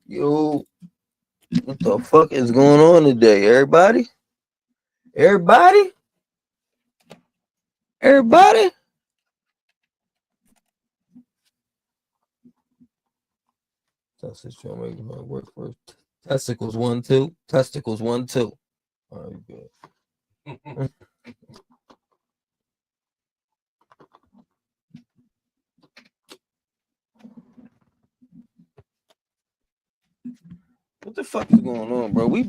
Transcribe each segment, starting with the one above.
Yo, what the fuck is going on today, everybody? Everybody? Everybody? That's just trying to make my work first. Testicles 1 2. Testicles 1 2. All right, good. What the fuck is going on, bro? We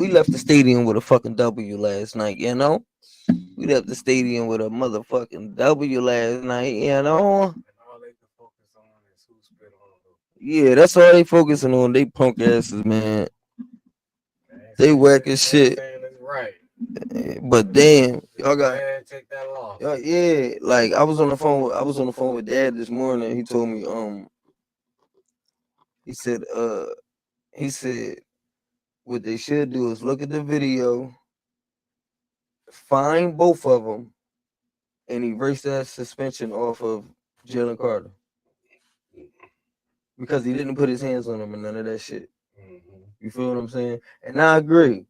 left the stadium with a fucking W last night, you know? We left the stadium with a motherfucking W last night, you know? Yeah, that's all they focusing on. They punk asses, man. They whack as shit. Right. But damn, y'all got take that off. Yeah, like I was on the phone with Dad this morning. He told me, he said what they should do is look at the video, find both of them, and erase that suspension off of Jalen Carter. Because he didn't put his hands on him and none of that shit. You feel what I'm saying? And I agree.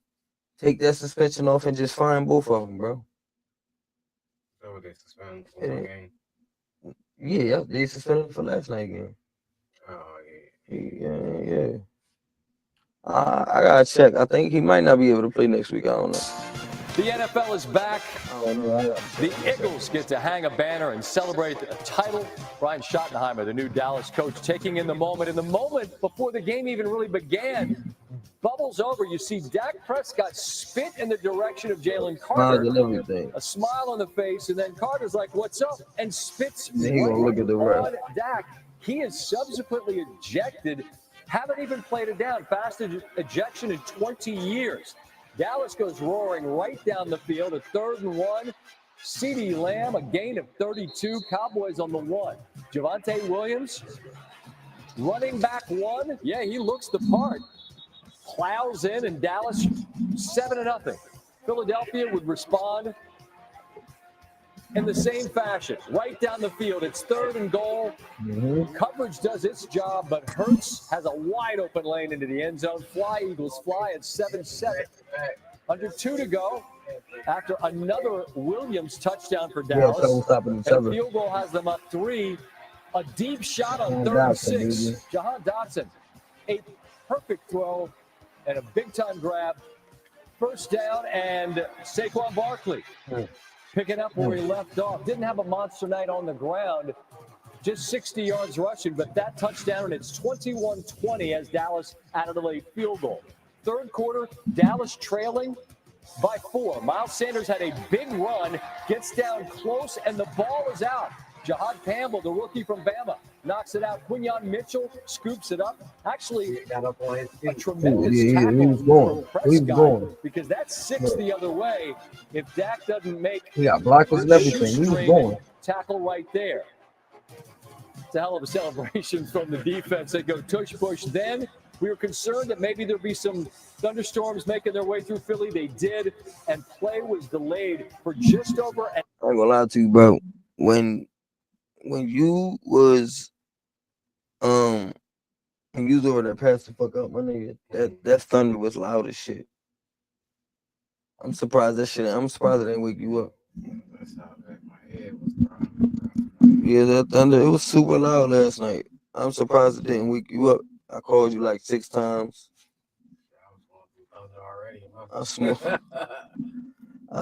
Take that suspension off and just find both of them, bro. So they suspended for one game? Yeah, they suspended for last night game. Oh, Yeah. I gotta check. I think he might not be able to play next week. I don't know. The NFL is back. The Eagles get to hang a banner and celebrate a title. Brian Schottenheimer, the new Dallas coach, taking in the moment. In the moment before the game even really began, bubbles over. You see Dak Prescott spit in the direction of Jalen Carter. A smile on the face, and then Carter's like, "What's up?" and spits on Dak. He is subsequently ejected. Haven't even played it down. Fastest ejection in 20 years. Dallas goes roaring right down the field. A 3rd and 1. CeeDee Lamb, a gain of 32. Cowboys on the 1. Javonte Williams, running back 1. Yeah, he looks the part. Plows in, and Dallas 7-0. Philadelphia would respond in the same fashion. Right down the field. It's 3rd and goal. Coverage does its job, but Hurts has a wide open lane into the end zone. Fly, Eagles fly at 7-7. Under 2 to go after another Williams touchdown for Dallas. And the field goal has them up 3. A deep shot on 3rd and 6. Jahan Dotson, a perfect throw and a big-time grab. First down, and Saquon Barkley picking up where he left off. Didn't have a monster night on the ground, just 60 yards rushing, but that touchdown, and it's 21-20 as Dallas added a late field goal. 3rd quarter, Dallas trailing by 4. Miles Sanders had a big run, gets down close, and the ball is out. Jahad Campbell, the rookie from Bama, knocks it out. Quinyon Mitchell scoops it up. Actually, a tremendous tackle from Prescott, because that's 6 the other way. If Dak doesn't make blockers and everything, he was going. Tackle right there. It's a hell of a celebration from the defense. They go tush push. Then we were concerned that maybe there'd be some thunderstorms making their way through Philly. They did, and play was delayed for just over. I ain't gonna lie to you, bro. When you was when you was over there pass the fuck up, my nigga, that thunder was loud as shit. I'm surprised it didn't wake you up. That's how bad my head was. Yeah, that thunder, it was super loud last night. I'm surprised it didn't wake you up. I called you like 6 times. I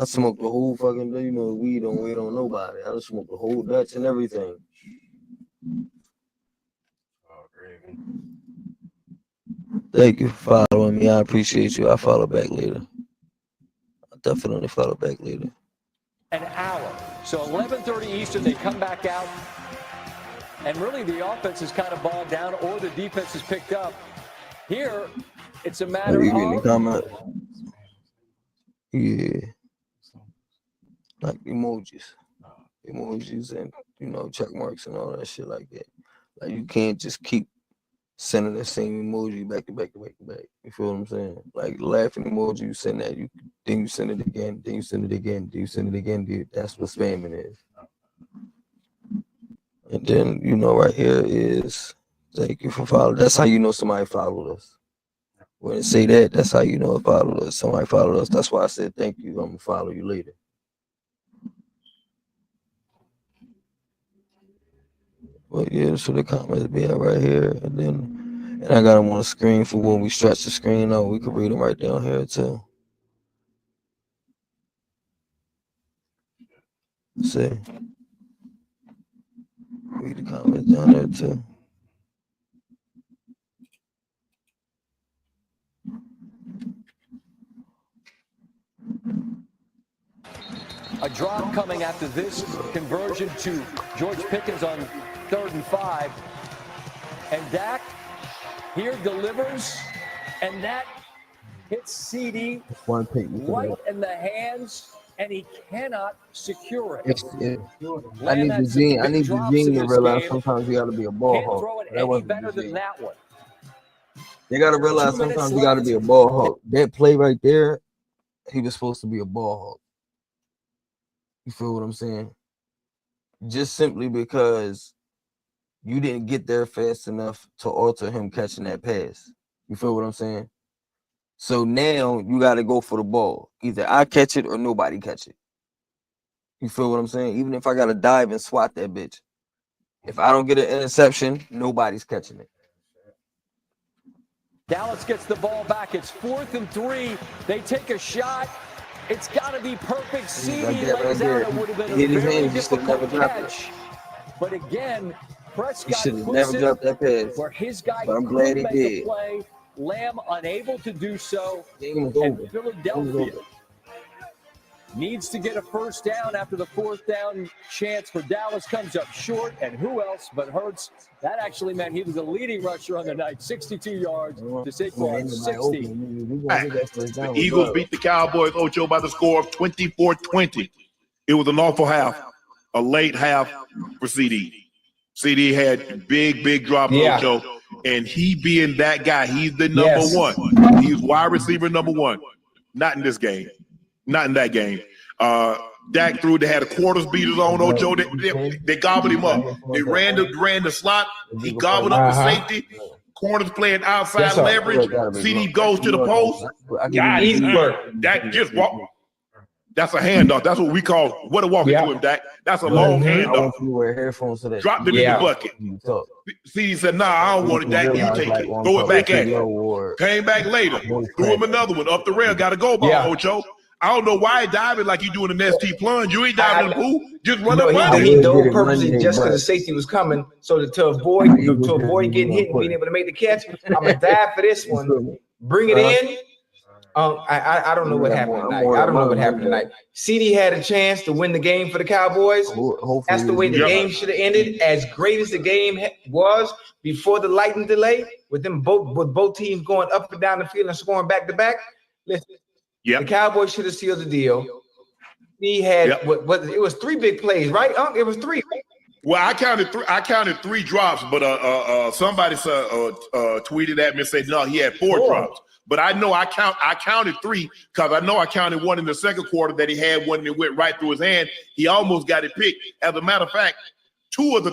smoked the whole fucking day. You know, weed don't wait on nobody. I just smoked the whole Dutch and everything. Oh, great. Thank you for following me. I appreciate you. I'll follow back later. I'll definitely follow back later. An hour. So 11:30 Eastern, they come back out. And really the offense is kind of bogged down, or the defense is picked up. Here, it's a matter of... Yeah. Like emojis and, you know, check marks and all that shit like that. Like, you can't just keep sending the same emoji back to back. You feel what I'm saying? Like, laughing emoji, you send that, then you send it again, then you send it again, then you send it again, dude. That's what spamming is. And then, you know, right here is Thank you for following. That's how you know somebody followed us. When it say that, that's how you know it followed us. Somebody followed us. That's why I said thank you. I'm gonna follow you later. But yeah, so the comments be right here, and I got them on the screen for when we stretch the screen out. We can read them right down here too. See, read the comments down there too. A drop coming after this conversion to George Pickens on 3rd and 5. And Dak here delivers, and that hits CD One pick right in the hands, and he cannot secure it. I need Eugene to realize sometimes you got to be a ball Can't hawk. throw it That any wasn't better Eugene. than that one. They got to realize sometimes you got to be a ball hawk. That play right there, he was supposed to be a ball hawk. You feel what I'm saying? Just simply because you didn't get there fast enough to alter him catching that pass. You feel what I'm saying? So now you got to go for the ball. Either I catch it or nobody catch it. You feel what I'm saying? Even if I got to dive and swat that bitch. If I don't get an interception, nobody's catching it. Dallas gets the ball back. It's 4th and 3. They take a shot. It's got to be perfect. CD lays out. It would have been a very difficult catch. But again, Prescott puts it where his guy could make a play. Lamb unable to do so. And Philadelphia needs to get a first down after the 4th down chance for Dallas comes up short. And who else but Hurts? That actually meant he was the leading rusher on the night. 62 yards to Saquon, 60. The Eagles beat the Cowboys, Ocho, by the score of 24-20. It was an awful half, a late half for CD. CD had big drop, Ocho, and he being that guy, he's the number one. He's wide receiver number one. Not in this game. Not in that game. Dak threw. They had a quarters beaters on Ocho. They gobbled him up. They ran the slot. He gobbled up the safety. Corners playing outside leverage. CD goes to the post. Dak just walked. That's a handoff. That's what we call what a walk into him, Dak. That's a long handoff. Dropped it in the bucket. CD said, "Nah, I don't want it, Dak. You take it. Throw it back at him." Came back later. Threw him another one up the rail. Got a goal ball, Ocho. I don't know why he diving like you doing an ST plunge. You ain't diving in the pool. Just run up under. He dove purposely just because the safety was coming, so to avoid getting hit and being able to make the catch. I'm gonna dive for this one. Bring it in. I don't know what happened tonight. I don't know what happened tonight. CD had a chance to win the game for the Cowboys. That's the way the game should have ended. As great as the game was before the lightning delay, with both teams going up and down the field and scoring back to back. Listen. The Cowboys should have sealed the deal. He had what it was 3 big plays, right? It was 3. Well, I counted 3 drops, but somebody tweeted at me and said no, he had 4 drops. But I know I counted 3 because I know I counted one in the second quarter that he had one that went right through his hand. He almost got it picked. As a matter of fact, 2 of the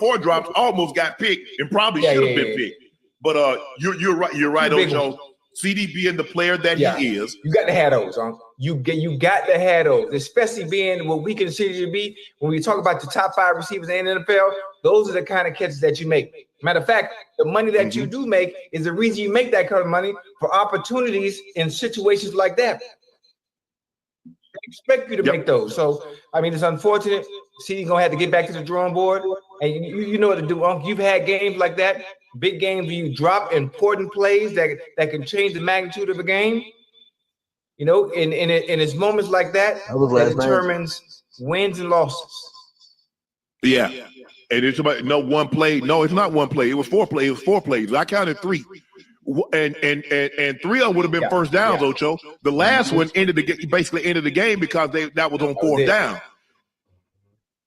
4 drops almost got picked and probably should have been picked. But you're right, Ocho. CD being the player that he is. You got to have those, You got to have those, especially being what we consider to be, when we talk about the top 5 receivers in the NFL, those are the kind of catches that you make. Matter of fact, the money that you do make is the reason you make that kind of money for opportunities in situations like that. I expect you to make those. So, I mean, it's unfortunate. CD's going to have to get back to the drawing board. And you know what to do, You've had games like that. Big games where you drop important plays that can change the magnitude of a game. You know, and it's moments like that that determines wins and losses. Yeah. And it's about one play. No, it's not one play. It was 4 plays. It was 4 plays. I counted 3. And 3 of them would have been first downs, Ocho. The last one basically ended the game because that was on 4th down.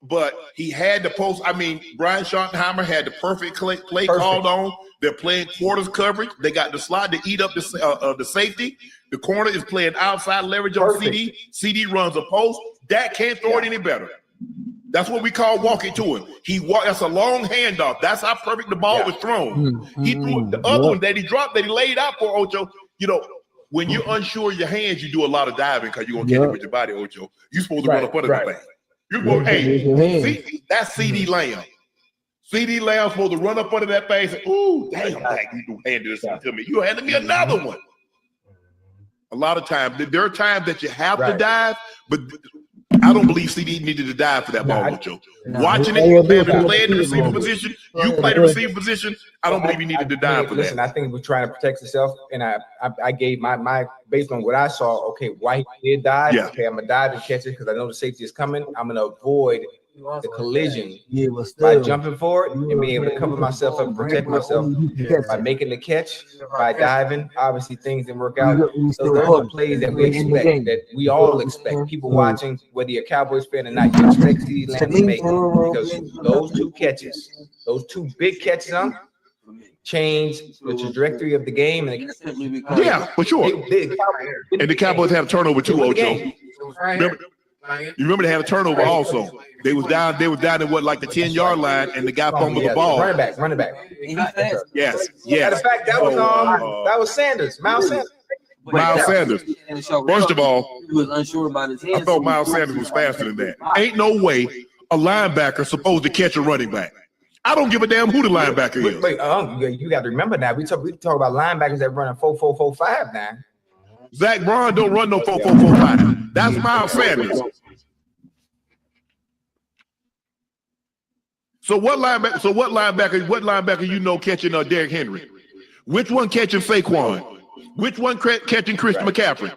But he had the post. I mean, Brian Schottenheimer had the perfect play called on. They're playing quarters coverage. They got the slot to eat up the safety. The corner is playing outside leverage on CD. CD runs a post. Dak can't throw it any better. That's what we call walking to him. That's a long handoff. That's how perfect the ball was thrown. He threw the other one that he dropped, that he laid out for Ocho. You know, when you're unsure of your hands, you do a lot of diving because you're gonna catch it with your body, Ocho. You're supposed to run up under that thing. You're supposed, hey, that's CD Lamb. CD Lamb's supposed to run up under that thing and say, ooh, damn, you handed this to me. You handed me another one. A lot of times, there are times that you have to dive, but I don't believe CD needed to dive for that ball, Ocho. Watching it, playing the receiver position, you play the receiver position, I don't believe he needed to dive for that. Listen, I think we're trying to protect himself, and I gave my based on what I saw, okay, why he did dive, okay, I'm going to dive and catch it because I know the safety is coming. I'm going to avoid the collision by jumping forward and being able to cover myself up and protect myself by making the catch, by diving. Obviously, things didn't work out. So those are plays that we expect, that we all expect. People watching, whether you're a Cowboys fan or not, you expect CD Lamb to make, because those two catches, those two big catches change the trajectory of the game. Yeah, for sure. And the Cowboys have a turnover too, Ocho. You remember they had a turnover also. They was down in what, like the 10-yard line, and the guy fumbled the ball. Running back. Yes. Matter of fact, that was Sanders, Miles Sanders. Miles Sanders. First of all, he was unsure about his hands. I thought Miles Sanders was faster than that. Ain't no way a linebacker supposed to catch a running back. I don't give a damn who the linebacker is. Wait, you got to remember now. We talk about linebackers that run a 4.445 now. Zach Braun don't run no 4.445. That's Miles Sanders. So what linebacker you know catching Derrick Henry? Which one catching Saquon? Which one catching Christian McCaffrey?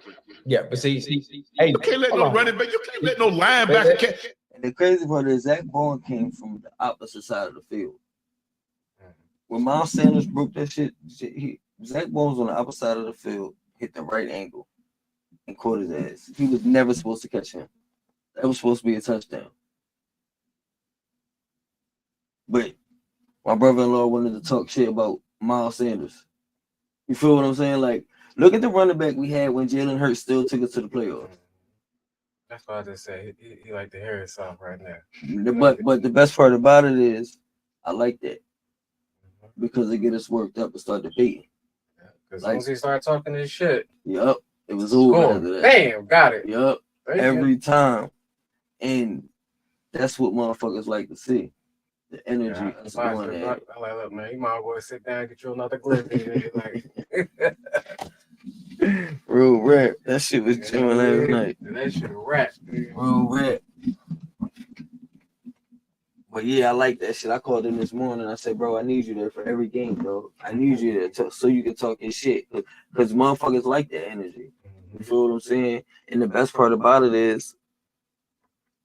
Yeah, but see, hey, you can't let no running back, you can't let no linebacker catch. And the crazy part is Zach Braun came from the opposite side of the field. When Miles Sanders broke that shit, Zach Braun was on the opposite side of the field, hit the right angle, and caught his ass. He was never supposed to catch him. That was supposed to be a touchdown. But my brother-in-law wanted to talk shit about Miles Sanders. You feel what I'm saying? Like, look at the running back we had when Jalen Hurts still took us to the playoffs. That's what I just said. He like to hear himself right now. But the best part about it is, I like that because it get us worked up and start debating. Because once he start talking this shit, it was over after that. Damn, got it. Every time, and that's what motherfuckers like to see. The energy. I like, look, man, you might as well sit down and get you another glizzy. Real rap. That shit was chilling last night. That shit rap. Real rap. But yeah, I like that shit. I called him this morning. I said, bro, I need you there for every game, bro. I need you there so you can talk your shit. Because motherfuckers like that energy. You feel what I'm saying? And the best part about it is,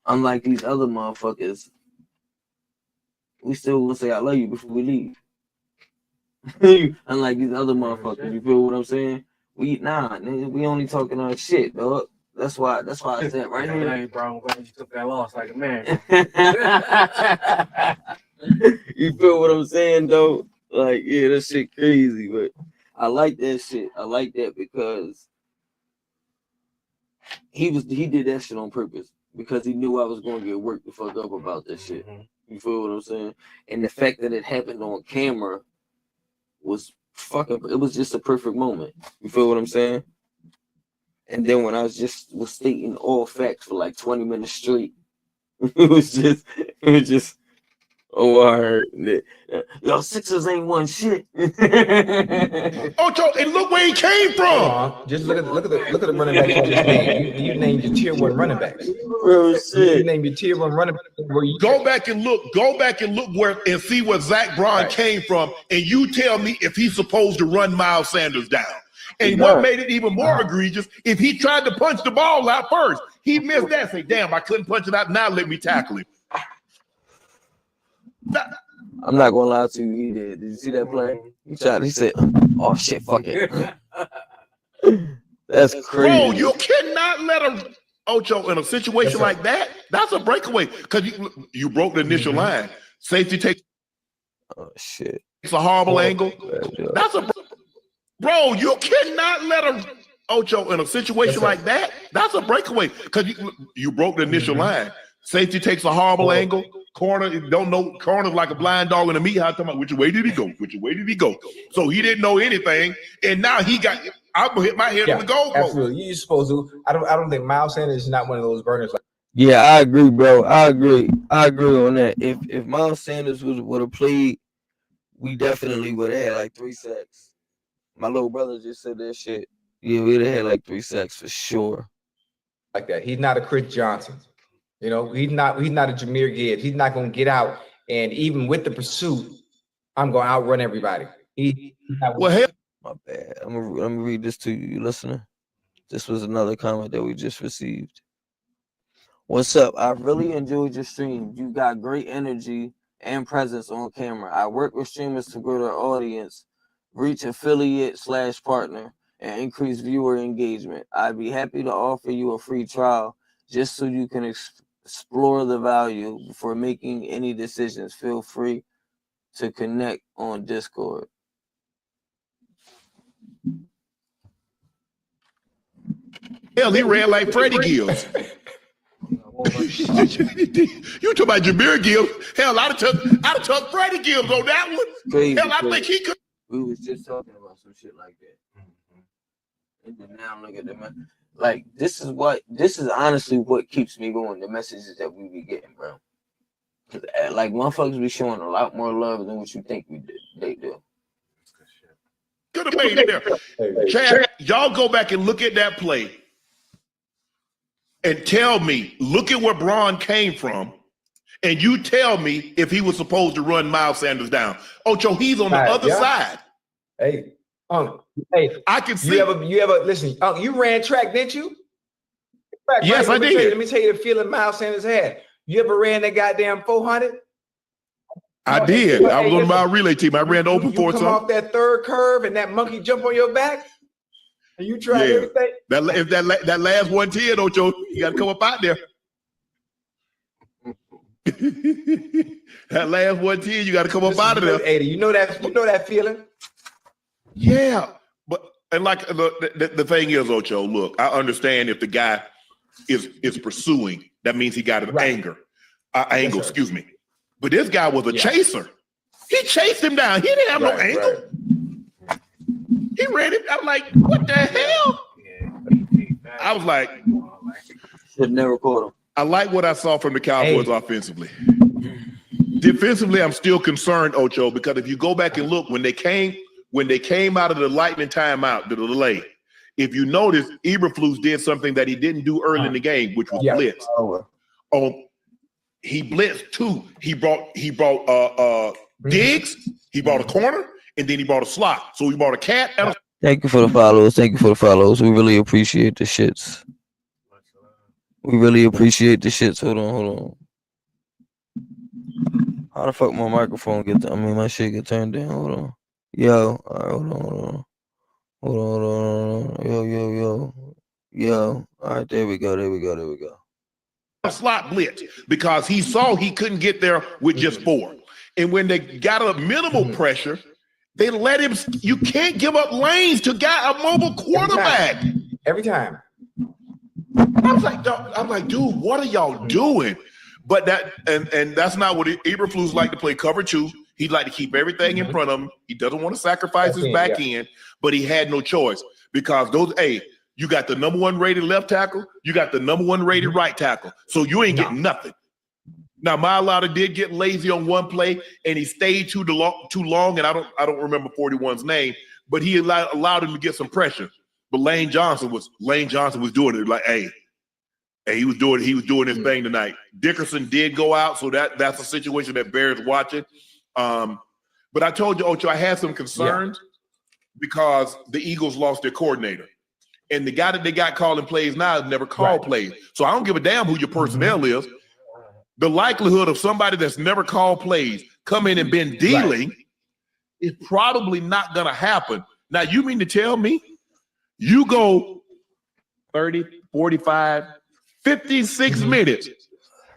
unlike these other motherfuckers, we still gonna say I love you before we leave. Unlike these other motherfuckers, you feel what I'm saying? We only talking our shit, dog. That's why I said right here. Hey, bro, I'm glad you took that loss like a man. You feel what I'm saying, though? Like, yeah, that shit crazy, but I like that shit. I like that because he did that shit on purpose because he knew I was gonna get worked the fuck up about that shit. You feel what I'm saying? And the fact that it happened on camera was it was just a perfect moment. You feel what I'm saying? And then when I was stating all facts for like 20 minutes straight, it was just oh, I heard that. Y'all Sixers ain't won shit. Ocho, and look where he came from. Just look at the running back you just named. You named your tier 1 running backs. Real shit. You named your tier 1 running back. Go back and look where and see where Zach Braun came from, and you tell me if he's supposed to run Miles Sanders down. And what made it even more egregious, if he tried to punch the ball out first, he missed that. Say, damn, I couldn't punch it out. Now let me tackle him. I'm not gonna lie to you, he did. Did you see that play? He said, oh shit, fuck it. That's crazy. Bro, you cannot let him, Ocho, in a situation like that. That's a breakaway. Because you broke the initial line. Safety takes a horrible angle. That's a bro, you cannot let him, Ocho, in a situation like that. That's a breakaway. Because you broke the initial line. Safety takes a horrible angle. Corner don't know. Corner's like a blind dog in a meat house. Talking about which way did he go? Which way did he go? So he didn't know anything, and now he got. I hit my head on the goalpost. Absolutely, you're supposed to. I don't think Miles Sanders is not one of those burners. Yeah, I agree, bro. I agree on that. If Miles Sanders would have played, we definitely would have had like 3 sacks. My little brother just said that shit. Yeah, we'd have had like 3 sacks for sure. Like that. He's not a Chris Johnson. You know, he's not a Jahmyr Gibbs. He's not going to get out. And even with the pursuit, I'm going to outrun everybody. My bad. I'm gonna read this to you, listener. This was another comment that we just received. What's up? I really enjoyed your stream. You got great energy and presence on camera. I work with streamers to grow their audience, reach affiliate/partner, and increase viewer engagement. I'd be happy to offer you a free trial just so you can explore the value before making any decisions. Feel free to connect on Discord. Hell, he ran like Freddie Gibbs. You talking about Jahmyr Gibbs? Hell, I'd have took Freddie Gibbs on that one. Crazy, hell, I think he could. We was just talking about some shit like that. And then now look at the man. Like this is honestly what keeps me going. The messages that we be getting, bro. Like motherfuckers be showing a lot more love than what you think they do. Could have made it there. Chad, y'all go back and look at that play and tell me, look at where Braun came from, and you tell me if he was supposed to run Miles Sanders down. Ocho, he's on the other side. Hey, I can see. You ever listen? You ran track, didn't you? Yes, I did. Let me tell you the feeling Miles Sanders had. You ever ran that goddamn 400? I did. I was on my relay team. I ran open for something. Off that third curve and that monkey jump on your back, and you tried everything. If that last 110, Ocho, you got to come up out there. That last 110, you got to come up out of there. 80. You know that feeling. Yeah, but and like the thing is, Ocho, look, I understand if the guy is pursuing, that means he got an angle. Excuse me. But this guy was a chaser. He chased him down. He didn't have no angle. Right. He ran it. I'm like, what the hell? I was like, should never caught him. I like what I saw from the Cowboys offensively. Defensively, I'm still concerned, Ocho, because if you go back and look when they came out of the lightning timeout, the delay, if you notice, Eberflus did something that he didn't do early in the game, which was blitz. He blitzed 2. He brought Diggs, he brought a corner, and then he brought a slot. So he brought a cat and a. Thank you for the follows. We really appreciate the shits. Hold on. How the fuck my microphone my shit get turned down? Hold on. Yo, all right, hold on. Yo. All right, there we go. A slot blitz because he saw he couldn't get there with just 4. And when they got a minimal pressure, they let him. You can't give up lanes to a mobile quarterback. Every time. I'm like, dude, what are y'all doing? But and that's not what Eberflus like to play cover 2. He'd like to keep everything in front of him. He doesn't want to sacrifice his back end, but he had no choice because you got the number 1 rated left tackle. You got the number 1 rated right tackle. So you ain't getting nothing. Now, Mailata did get lazy on one play, and he stayed too long. And I don't remember 41's name, but he allowed him to get some pressure. But Lane Johnson was doing it like, hey, he was doing his thing tonight. Dickerson did go out, so that's a situation that bears watching. But I told you, Ocho, I had some concerns because the Eagles lost their coordinator. And the guy that they got calling plays now has never called plays. So I don't give a damn who your personnel is. The likelihood of somebody that's never called plays come in and been dealing is probably not going to happen. Now, you mean to tell me you go 30, 45, 56 minutes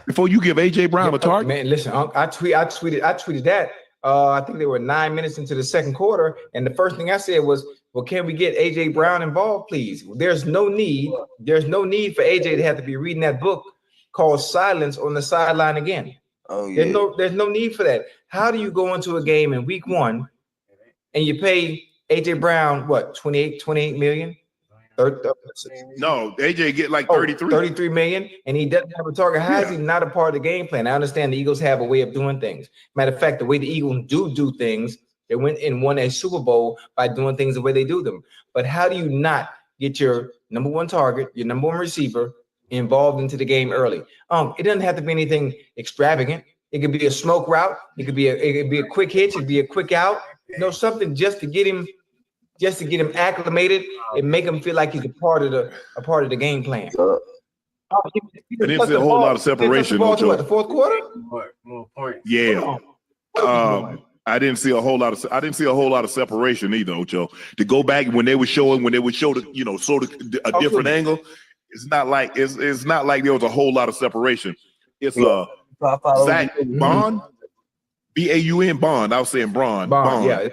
before you give A.J. Brown a target? Man, listen, I tweeted that. I think they were 9 minutes into the second quarter. And the first thing I said was, well, can we get A.J. Brown involved, please? There's no need for A.J. to have to be reading that book cause silence on the sideline again. Oh yeah. There's no need for that. How do you go into a game in week 1 and you pay AJ Brown what 28 million? 30, no, AJ get like 33 million, and he doesn't have a target. How is he not a part of the game plan? I understand the Eagles have a way of doing things. Matter of fact, the way the Eagles do things, they went and won a Super Bowl by doing things the way they do them. But how do you not get your number 1 target, your number 1 receiver involved into the game early? It doesn't have to be anything extravagant. It could be a smoke route. It could be a quick hitch. It could be a quick out. Something just to get him acclimated and make him feel like he's a part of the game plan. I didn't see a whole lot of separation. The fourth quarter? More points. Yeah. I didn't see a whole lot of separation either, Ocho. To go back when they would show the sort of a different angle, it's not like there was a whole lot of separation. It's Zach Bond, B-A-U-N Bond. I was saying Bond. Yeah.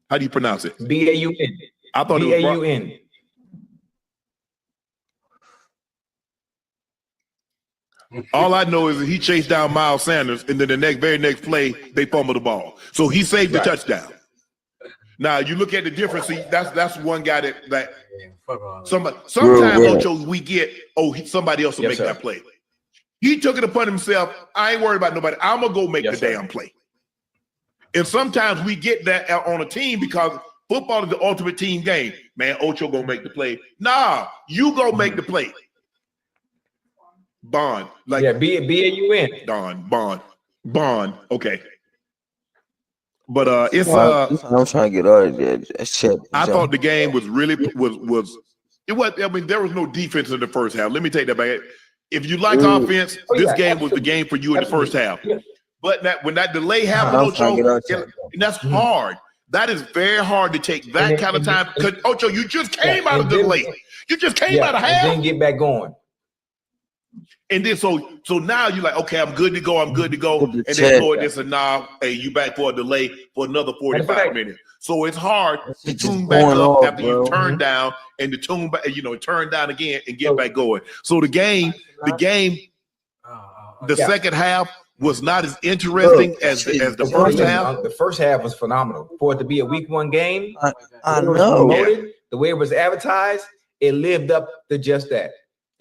How do you pronounce it? B-A-U-N. I thought it was B-A-U-N. All I know is that he chased down Miles Sanders, and then the very next play, they fumbled the ball. So he saved the touchdown. Now you look at the difference. See, that's one guy that sometimes Ocho, we get somebody else will make that play. He took it upon himself. I ain't worried about nobody. I'm gonna go make the damn play. And sometimes we get that on a team because football is the ultimate team game. Man, Ocho gonna make the play. Nah, you go make the play. Bond, B-A-U-N. Bond. Okay, but it's I'm trying to get out of there. I thought the game was really was. It was. I mean, there was no defense in the first half. Let me take that back. If you like offense, this game was the game for you in the first half. But when that delay happened, Ocho, and that's hard. That is very hard to take that kind of time. Because Ocho, you just came out of the delay. You just came out of half. And then get back going. And then so now you're like, okay, I'm good to go. And then Floyd just said, nah, hey, you back for a delay for another 45 minutes. So it's hard to tune back up after you turn down and to tune back, turn down again and get back going. So the second half was not as interesting as the first half. The first half was phenomenal. For it to be a week 1 game, I know. The way it was advertised, it lived up to just that.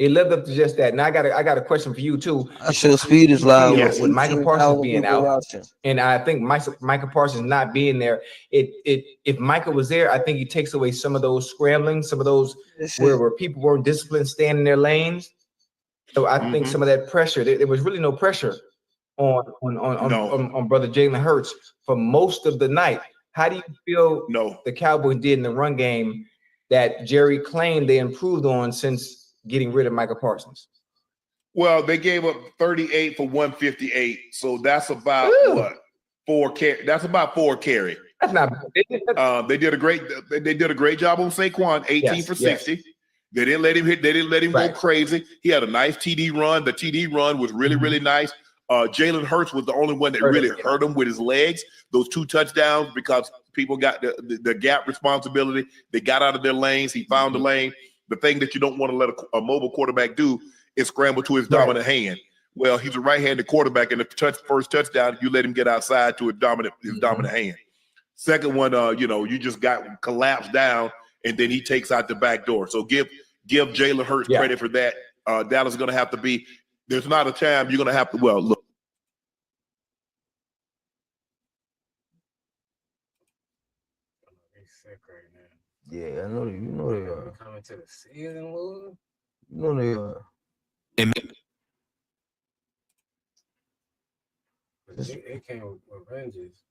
Now I got a question for you too. I show speed is loud. With Micah Parsons being out, and I think Micah Parsons not being there, if Micah was there, I think he takes away some of those scrambling, some of those where people weren't disciplined, staying in their lanes. So I think some of that pressure, there was really no pressure on brother Jalen Hurts for most of the night. How do you feel the Cowboys did in the run game that Jerry claimed they improved on since getting rid of Micah Parsons? Well, they gave up 38 for 158, so that's about what 4 carry. That's about 4 carry. That's not. They did a great job on Saquon, 18 for 60. Yes. They didn't let him hit. They didn't let him go crazy. He had a nice TD run. The TD run was really really nice. Jalen Hurts was the only one that really hurt him with his legs. Those 2 touchdowns because people got the gap responsibility. They got out of their lanes. He found the lane. The thing that you don't want to let a mobile quarterback do is scramble to his dominant hand. Well, he's a right-handed quarterback, and the first touchdown, you let him get outside to his dominant hand. Second one, you just got collapsed down, and then he takes out the back door. So give Jalen Hurts credit for that. Dallas is going to have to be. There's not a time you're going to have to. Well, look. Yeah, I know. You know they are. Coming to the season, Lou. You know they are. It came with vengeance.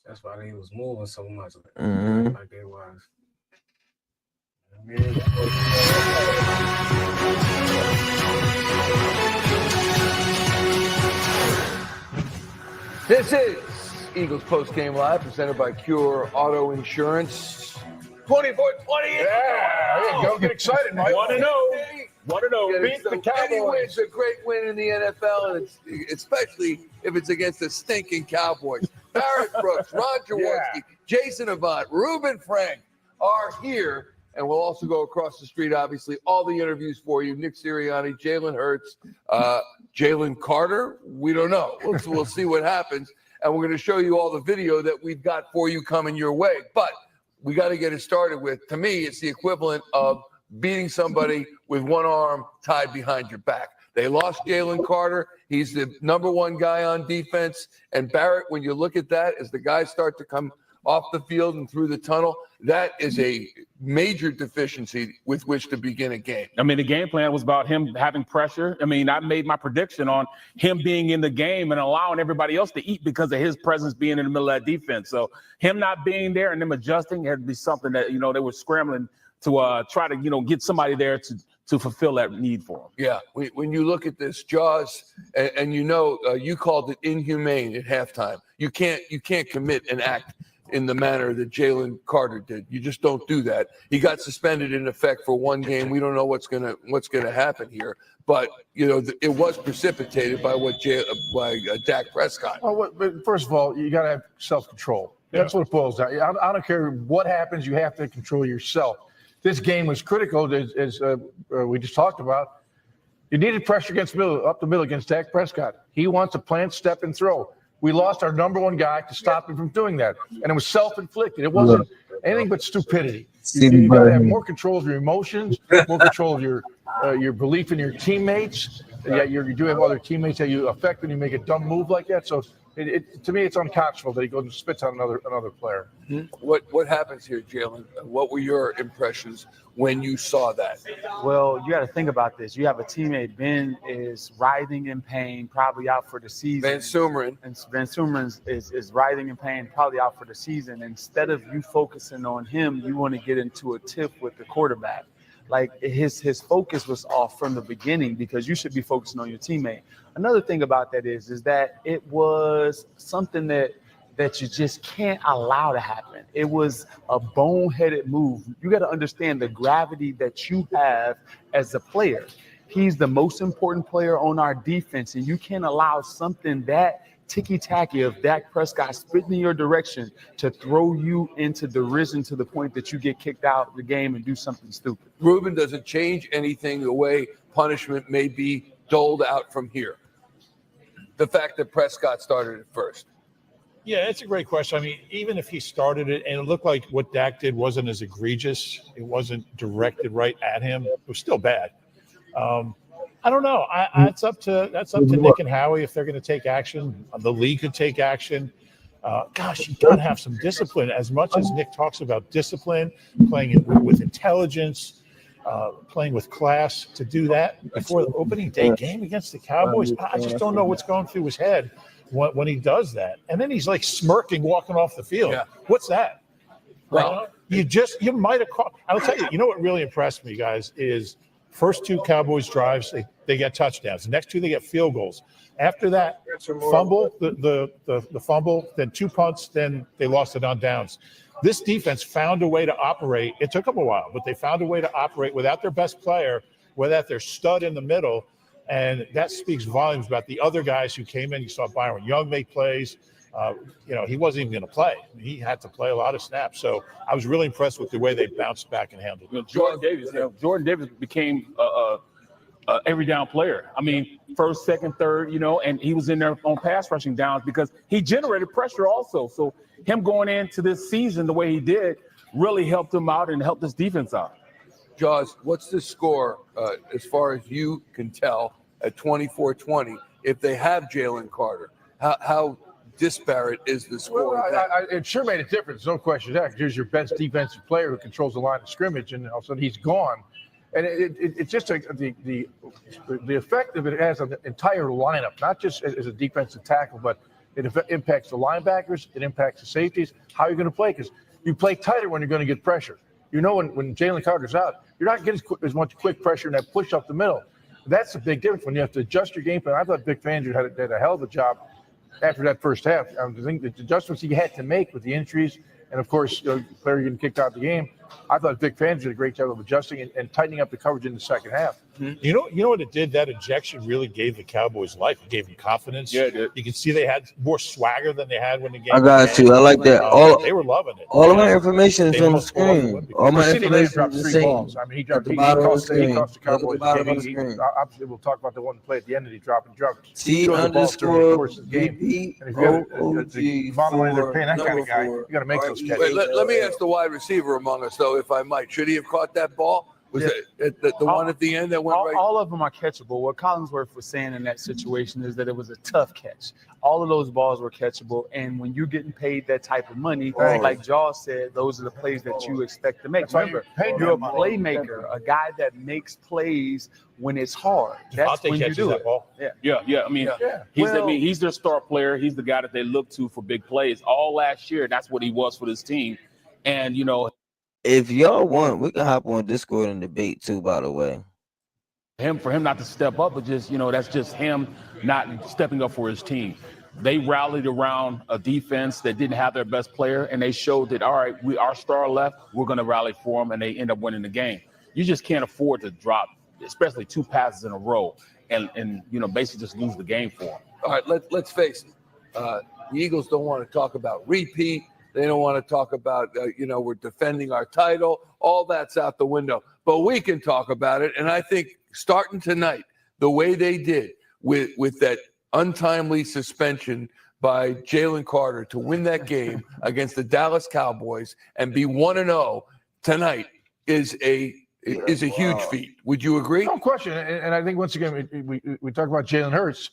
That's why they was moving so much like they was. This is Eagles Post Game Live, presented by Cure Auto Insurance. 24-20. Yeah, there you go. Get excited, Mike. Want to know? Beat the Cowboys. Any win's a great win in the NFL, and especially if it's against the stinking Cowboys. Barrett Brooks, Ron Jaworski, Jason Avant, Reuben Frank are here And we'll also go across the street, obviously, all the interviews for you. Nick Sirianni, Jalen Hurts, Jalen Carter. We don't know. We'll see what happens. And we're going to show you all the video that we've got for you coming your way. But we got to get it started with, to me, it's the equivalent of beating somebody with one arm tied behind your back. They lost Jalen Carter. He's the #1 guy on defense. And Barrett, when you look at that, as the guys start to come off the field and through the tunnel, that is a major deficiency with which to begin a game. I mean, the game plan was about him having pressure. I mean, I made my prediction on him being in the game and allowing everybody else to eat because of his presence being in the middle of that defense. So him not being there and them adjusting had to be something that, they were scrambling to try to, get somebody there to fulfill that need for him. Yeah, when you look at this, Jaws, and you called it inhumane at halftime. You can't commit an act in the manner that Jalen Carter did. You just don't do that. He got suspended in effect for one game. We don't know what's gonna happen here, but it was precipitated by Dak Prescott. Well, but first of all, you got to have self-control. That's what it boils down. I don't care what happens. You have to control yourself. This game was critical, as we just talked about. You needed pressure up the middle against Dak Prescott. He wants a plant, step, and throw. We lost our #1 guy to stop him from doing that, and it was self-inflicted. It wasn't anything but stupidity. You got to have more control of your emotions, more control of your belief in your teammates. Yeah, you do have other teammates that you affect when you make a dumb move like that. So to me, it's unconscionable that he goes and spits on another player. What happens here, Jalen? What were your impressions when you saw that? Well, you got to think about this. You have a teammate, Ben is writhing in pain, probably out for the season. Van Sumeren. And Van Sumeren is writhing in pain, probably out for the season. Instead of you focusing on him, you want to get into a tiff with the quarterback. Like his focus was off from the beginning because you should be focusing on your teammate. Another thing about that is that it was something that you just can't allow to happen. It was a boneheaded move. You got to understand the gravity that you have as a player. He's the most important player on our defense, and you can't allow something that ticky-tacky of Dak Prescott spitting in your direction to throw you into derision to the point that you get kicked out of the game and do something stupid. Ruben, does it change anything the way punishment may be doled out from here? The fact that Prescott started it first. Yeah, it's a great question. I mean, even if he started it and it looked like what Dak did wasn't as egregious, it wasn't directed right at him, it was still bad. I don't know. That's up to Nick and Howie if they're going to take action. The league could take action. Gosh, you got to have some discipline. As much as Nick talks about discipline, playing with intelligence, playing with class, to do that before the opening day game against the Cowboys, I just don't know what's going through his head when he does that. And then he's like smirking, walking off the field. Yeah. What's that? Well, you might have caught. I'll tell you. You know what really impressed me, guys, is first 2 Cowboys drives, they get touchdowns. The next 2, they get field goals. After that fumble, the fumble, then 2 punts, then they lost it on downs. This defense found a way to operate. It took them a while, but they found a way to operate without their best player, without their stud in the middle, and that speaks volumes about the other guys who came in. You saw Byron Young make plays. He wasn't even going to play. He had to play a lot of snaps. So I was really impressed with the way they bounced back and handled it. Jordan Davis became a every down player. I mean, first, second, third, and he was in there on pass rushing downs because he generated pressure also. So him going into this season the way he did really helped him out and helped this defense out. Jaws, what's the score as far as you can tell at 24-20 if they have Jalen Carter? How disparate is the score? Well, it sure made a difference, no question. Here's your best defensive player who controls the line of scrimmage, and all of a sudden he's gone. And it's just the effect of it has on the entire lineup, not just as a defensive tackle, but it impacts the linebackers, it impacts the safeties, how you're going to play, because you play tighter when you're going to get pressure. When Jalen Carter's out, you're not getting as much quick pressure in that push up the middle. That's a big difference when you have to adjust your game plan. I thought Vic Fangio did a hell of a job after that first half. I think the adjustments he had to make with the injuries, and of course, the player getting kicked out of the game, I thought Vic Fangio did a great job of adjusting and tightening up the coverage in the second half. You know what it did? That ejection really gave the Cowboys life. It gave them confidence. Yeah, it did. You can see they had more swagger than they had when the game. I got you. I like that. They were loving it. All of my information is They on the almost pulled off the screen. win All my CeeDee Lamb information dropped is the 3 same. balls. I mean, he dropped. At the He bottom of the cost the screen. Cowboys At the bottom the of the game. screen. Obviously, we'll talk about the one play at the end that he dropped and dropped. T Two other balls during the course of the game. VP And if you have the bottom line, they're paying that kind of guy. You got to make those catches. Wait, let me ask the wide receiver among us, though, if I might. Should he have caught that ball? Was it the one at the end that went right? All of them are catchable. What Collinsworth was saying in that situation is that it was a tough catch. All of those balls were catchable. And when you're getting paid that type of money, like Jaws said, those are the plays that you expect to make. Remember, you're a playmaker, a guy that makes plays when it's hard. That's when you do it. Yeah. I mean, he's their star player. He's the guy that they look to for big plays. All last year, that's what he was for this team. And, you know, if y'all want, we can hop on Discord and debate too, by the way. for him not to step up, but just, you know, that's just him not stepping up for his team. They rallied around a defense that didn't have their best player, and they showed that, all right, our star left, we're going to rally for him, and they end up winning the game. You just can't afford to drop, especially 2 passes in a row, and you know, basically just lose the game for him. All right, let's face it. The Eagles don't want to talk about repeat. They don't want to talk about, we're defending our title. All that's out the window. But we can talk about it. And I think starting tonight, the way they did with that untimely suspension by Jalen Carter to win that game against the Dallas Cowboys and be 1-0 tonight is a huge feat. Would you agree? No question. And I think, once again, we talk about Jalen Hurts.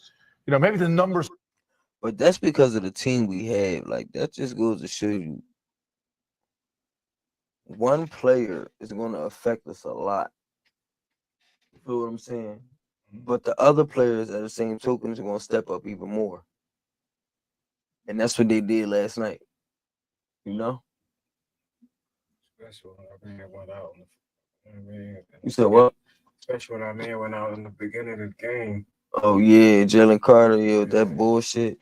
You know, maybe the numbers. But that's because of the team we have. Like, that just goes to show you one player is going to affect us a lot. You feel what I'm saying? But the other players at the same token are going to step up even more. And that's what they did last night. You know? Especially when our man went out. You said what? Especially when our man went out in the beginning of the game. Oh, yeah, Jalen Carter, with that bullshit.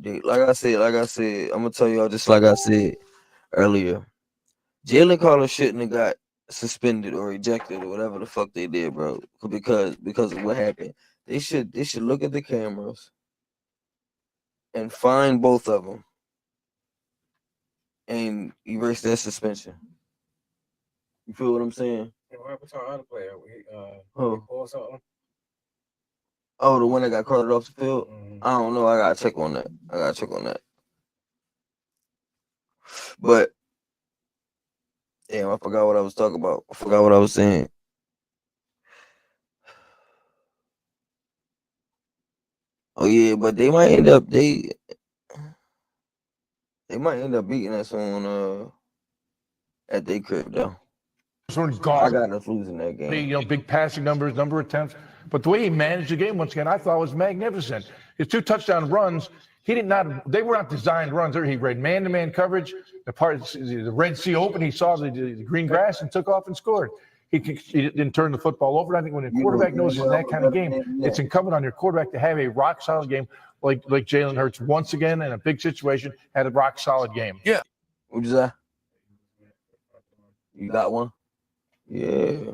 Like I said, I'm going to tell y'all just like I said earlier. Jalen Carter shouldn't have got suspended or ejected or whatever the fuck they did, bro. Because of what happened. They should look at the cameras and find both of them and erase that suspension. You feel what I'm saying? What happened to our other player? Who? Or something? Oh, the one that got carted off the field? I don't know. I gotta check on that. But damn, I forgot what I was talking about. I forgot what I was saying. Oh yeah, but they might end up beating us on at their crib though. I got us losing that game. You know, big passing numbers, number of attempts. But the way he managed the game, once again, I thought was magnificent. His 2 touchdown runs, they were not designed runs. He read man-to-man coverage. The Red Sea open, he saw the green grass and took off and scored. He didn't turn the football over. I think when a quarterback knows in that kind of game, it's incumbent on your quarterback to have a rock-solid game like Jalen Hurts once again in a big situation had a rock-solid game. Yeah. What'd you say? You got one? Yeah.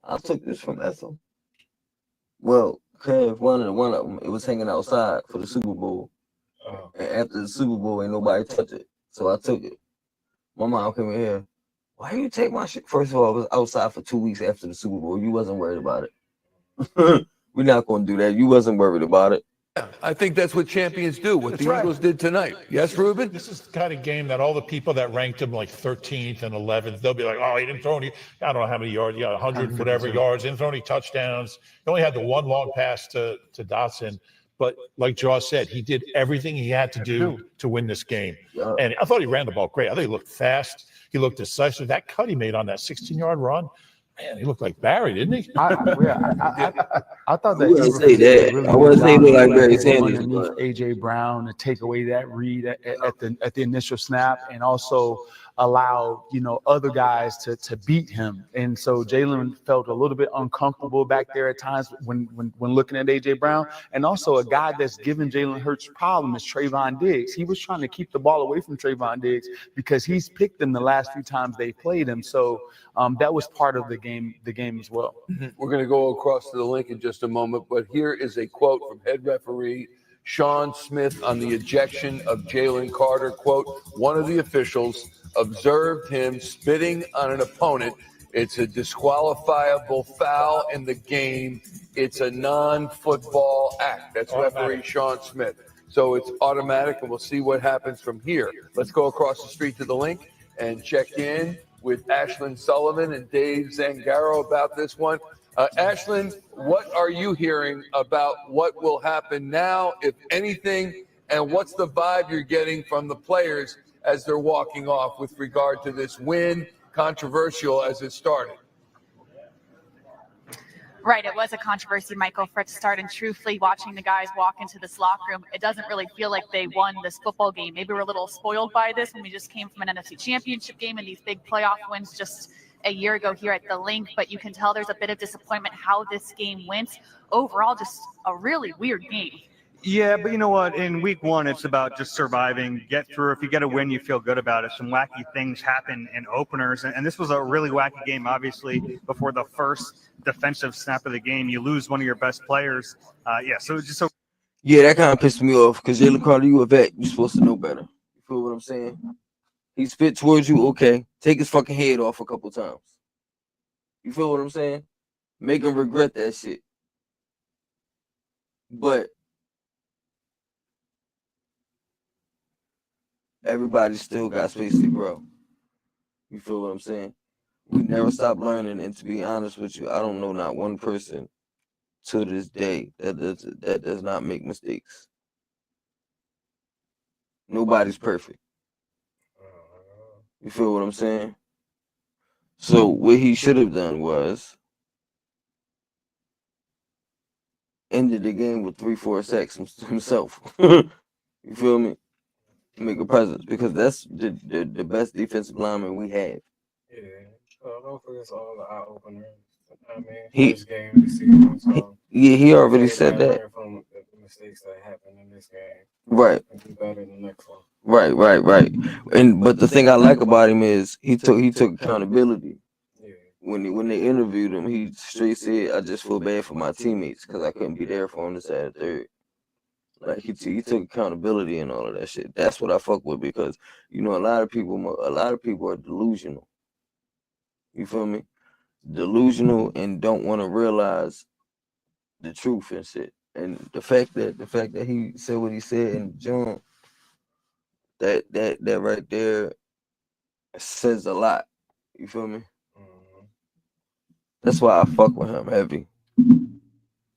I took this from Ethel. Well, Kev, one of them, it was hanging outside for the Super Bowl. And after the Super Bowl, ain't nobody touched it. So I took it. My mom came in here. Why you take my shit? First of all, I was outside for 2 weeks after the Super Bowl. You wasn't worried about it. We're not going to do that. You wasn't worried about it. Yeah, I think that's what champions do, what the Eagles did tonight. Yes, Ruben? This is the kind of game that all the people that ranked him like 13th and 11th, they'll be like, oh, he didn't throw any, I don't know how many yards, 100 whatever yards, didn't throw any touchdowns. He only had the one long pass to Dotson. But like Jaws said, he did everything he had to do to win this game. And I thought he ran the ball great. I think he looked fast. He looked decisive. That cut he made on that 16-yard run, man, he looked like Barry, didn't he? I thought that. I wouldn't say that. I wouldn't say he looked like Barry Sanders. Underneath A.J. Brown to take away that read at the initial snap, and also allow, other guys to beat him. And so Jalen felt a little bit uncomfortable back there at times when looking at A.J. Brown. And also a guy that's given Jalen Hurts problem is Trayvon Diggs. He was trying to keep the ball away from Trayvon Diggs because he's picked him the last few times they played him. So that was part of the game as well. We're going to go across to the link in just a moment, but here is a quote from head referee Sean Smith on the ejection of Jalen Carter. Quote, one of the officials observed him spitting on an opponent. It's a disqualifiable foul in the game. It's a non-football act. That's referee Sean Smith. So it's automatic, and we'll see what happens from here. Let's go across the street to the link and check in with Ashlyn Sullivan and Dave Zangaro about this one. Ashlyn, what are you hearing about what will happen now, if anything, and what's the vibe you're getting from the players as they're walking off with regard to this win, controversial as it started? Right, it was a controversy, Michael, for it to start. And truthfully, watching the guys walk into this locker room, it doesn't really feel like they won this football game. Maybe we're a little spoiled by this when we just came from an NFC championship game and these big playoff wins just a year ago here at the link. But you can tell there's a bit of disappointment how this game went. Overall, just a really weird game. Yeah, but you know what? In week one, it's about just surviving, get through. If you get a win, you feel good about it. Some wacky things happen in openers. And this was a really wacky game, obviously, before the first defensive snap of the game. You lose one of your best players. So it's just so. Yeah, that kind of pissed me off because Jalen Carter, you a vet. You're supposed to know better. You feel what I'm saying? He spit towards you, okay. Take his fucking head off a couple times. You feel what I'm saying? Make him regret that shit. But everybody still got space to grow. You feel what I'm saying? We never stop learning, and to be honest with you, I don't know not one person to this day that does not make mistakes. Nobody's perfect. You feel what I'm saying? So what he should have done was ended the game with 3-4 sacks himself. You feel me? Make a presence, because that's the best defensive lineman we have. Yeah, hopefully it's all the eye opener. I mean, First game of the season. So he already said that. Learn from the mistakes that happened in this game. Right. And do better in the next one. Right. But the thing I like about him is he took accountability. Yeah. When they interviewed him, he straight said, "I just feel bad for my teammates because I couldn't be there for him this and third." Like he took accountability and all of that shit. That's what I fuck with, because a lot of people are delusional. You feel me? Delusional and don't want to realize the truth and shit. And the fact that he said what he said in June, that right there says a lot. You feel me? Mm-hmm. That's why I fuck with him heavy.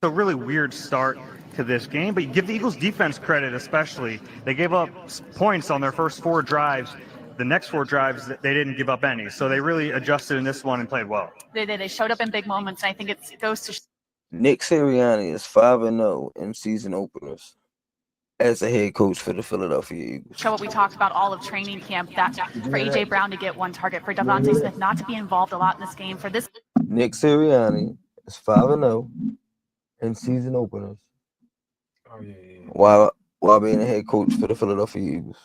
A really weird start to this game, but you give the Eagles defense credit, especially. They gave up points on their first 4 drives. The next 4 drives, they didn't give up any. So they really adjusted in this one and played well. They did. They showed up in big moments. And I think it goes to. Nick Sirianni is 5-0 in season openers as a head coach for the Philadelphia Eagles. Show what we talked about all of training camp, that for A.J. Brown to get 1 target, for Devontae Smith not to be involved a lot in this game, for this. Nick Sirianni is 5-0 in season openers. Oh, yeah. While being a head coach for the Philadelphia Eagles.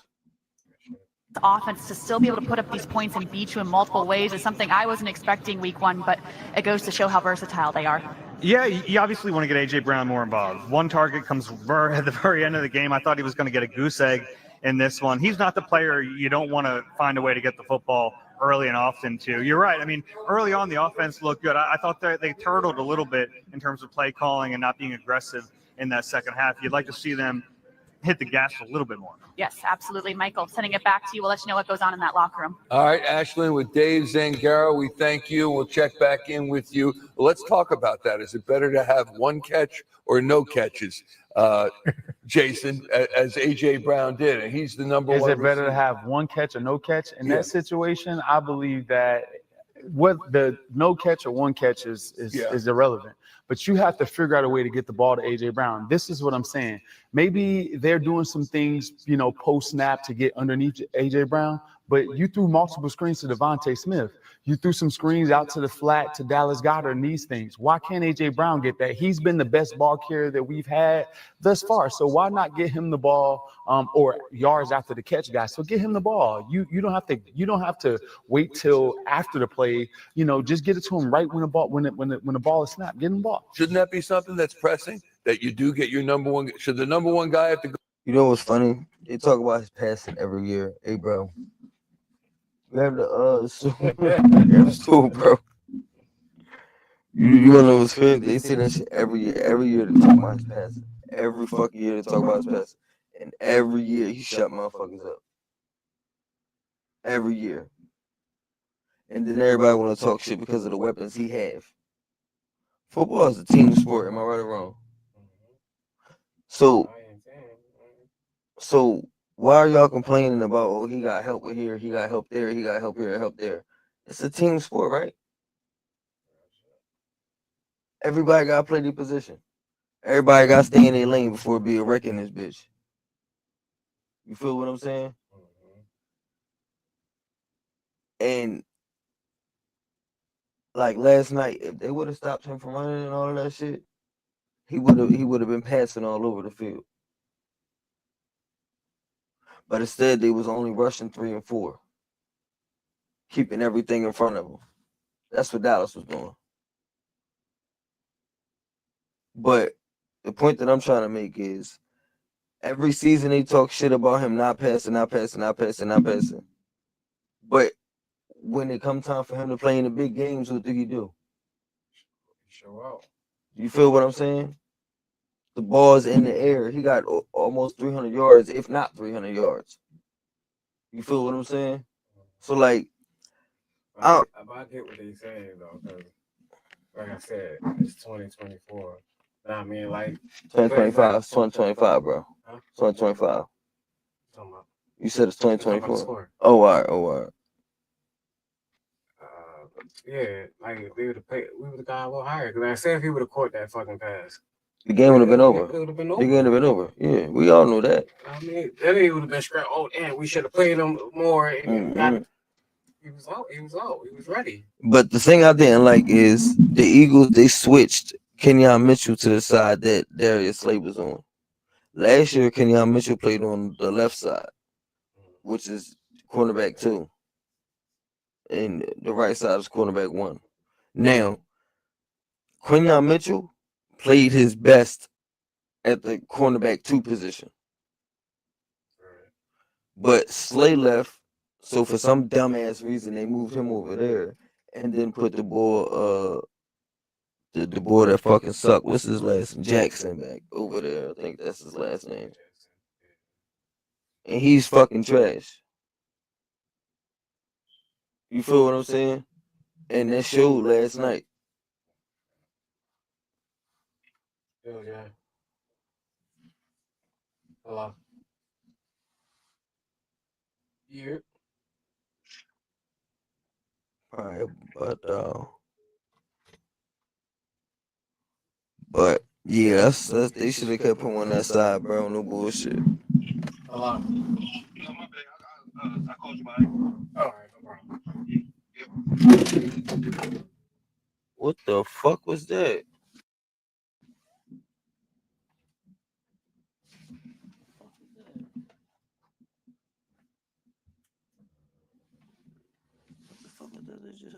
The offense to still be able to put up these points and beat you in multiple ways is something I wasn't expecting week 1, but it goes to show how versatile they are. Yeah, you obviously want to get A.J. Brown more involved. 1 target comes at the very end of the game. I thought he was going to get a goose egg in this one. He's not the player you don't want to find a way to get the football early and often to. You're right. I mean, early on, the offense looked good. I thought they turtled a little bit in terms of play calling and not being aggressive in that second half. You'd like to see them hit the gas a little bit more. Yes, absolutely. Michael, sending it back to you. We'll let you know what goes on in that locker room. All right, Ashlyn, with Dave Zangaro, we thank you. We'll check back in with you. Let's talk about that. Is it better to have 1 catch or no catches, Jason, as A.J. Brown did? And he's the number 1 Is it better to have 1 catch or no catch? In that situation, I believe that what the no catch or 1 catch is irrelevant. But you have to figure out a way to get the ball to A.J. Brown. This is what I'm saying. Maybe they're doing some things, post-snap to get underneath A.J. Brown, But you threw multiple screens to Devontae Smith. You threw some screens out to the flat to Dallas Goedert and these things. Why can't A.J. Brown get that? He's been the best ball carrier that we've had thus far. So why not get him the ball or yards after the catch, guys? So get him the ball. You don't have to wait till after the play. Just get it to him right when the ball is snapped. Get him the ball. Shouldn't that be something that's pressing? That you do get your number one? Should the number one guy have to go? You know what's funny? They talk about his passing every year. Hey, bro. You have the stool, bro. You wanna know what's crazy? They say that shit every year. Every year they talk about his passing. Every fucking year they talk about his passing. And every year he shut motherfuckers up. Every year. And then everybody wanna talk shit because of the weapons he have. Football is a team sport, am I right or wrong? So why are y'all complaining about, oh, he got help with here, he got help there, he got help here, help there? It's a team sport, right? Everybody got to play their position. Everybody got to stay in their lane before it be a wreck in this bitch. You feel what I'm saying? And like last night, if they would have stopped him from running and all of that shit, he would have been passing all over the field. But instead, they was only rushing 3 and 4, keeping everything in front of them. That's what Dallas was doing. But the point that I'm trying to make is every season they talk shit about him not passing. But when it comes time for him to play in the big games, what do he do? Show out. You feel what I'm saying? The ball's in the air. He got almost 300 yards, if not 300 yards. You feel what I'm saying? So, like, I get what they're saying, though, because, like I said, it's 2024. I mean, like 2025, it's 2025, bro. Huh? 2025. You said it's 2024. Oh, all right. Yeah, like we would have got a little higher. Because I said if he would have caught that fucking pass, the game would have been over. It would have been over. The game would have been over. Yeah, we all know that. I mean, then he would have been scrapped. Oh, damn, we should have played him more. And he was out. He was ready. But the thing I didn't like is the Eagles, they switched Kenyon Mitchell to the side that Darius Slay was on. Last year, Kenyon Mitchell played on the left side, which is cornerback 2. And the right side is cornerback 1. Now, Kenyon Mitchell played his best at the cornerback 2 position. But Slay left, so for some dumbass reason, they moved him over there and then put the boy, the boy that fucking sucked, what's his last name? Jackson back over there. I think that's his last name. And he's fucking trash. You feel what I'm saying? And that showed last night. Yeah. Hello. Yeah. All right, but yeah, that's they should have kept him on that side, bro. No bullshit. Hello. I called you back. All right, no problem. What the fuck was that?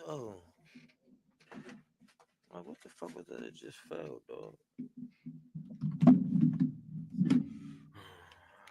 Oh. Like, what the fuck was that? It just fell, dog.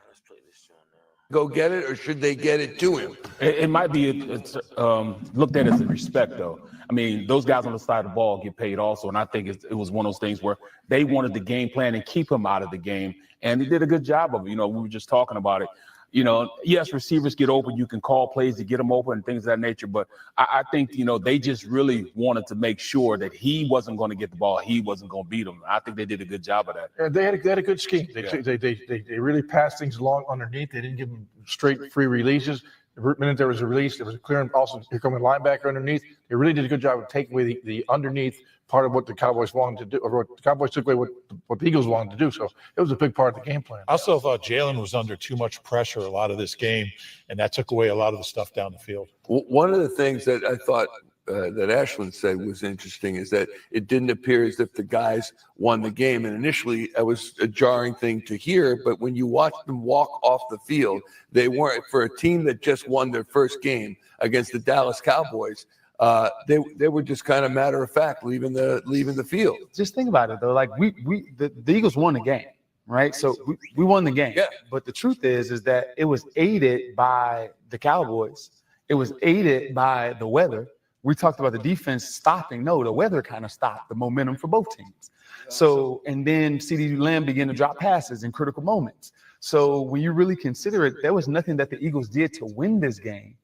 Let's play this joint now. Go get it, or should they get it to him? It might be looked at as a respect, though. I mean, those guys on the side of the ball get paid also, and I think it was one of those things where they wanted the game plan and keep him out of the game, and they did a good job of it. We were just talking about it. Yes, receivers get open. You can call plays to get them open and things of that nature. But I think, they just really wanted to make sure that he wasn't going to get the ball. He wasn't going to beat him. I think they did a good job of that. And they had a good scheme. They really passed things along underneath. They didn't give them straight free releases. The minute there was a release, there was a clearance. Also, here coming linebacker underneath. They really did a good job of taking away the underneath part of what the Cowboys wanted to do, or what the Cowboys took away what the Eagles wanted to do. So it was a big part of the game plan. I also thought Jalen was under too much pressure a lot of this game, and that took away a lot of the stuff down the field. One of the things that I thought that Ashland said was interesting is that it didn't appear as if the guys won the game. And initially, it was a jarring thing to hear. But when you watch them walk off the field, they weren't, for a team that just won their first game against the Dallas Cowboys. They were just kind of matter of fact leaving the field. Just think about it though. Like the Eagles won the game, right? So we won the game. Yeah. But the truth is that it was aided by the Cowboys. It was aided by the weather. We talked about the defense stopping. No, the weather kind of stopped the momentum for both teams. So, and then CeeDee Lamb began to drop passes in critical moments. So when you really consider it, there was nothing that the Eagles did to win this game.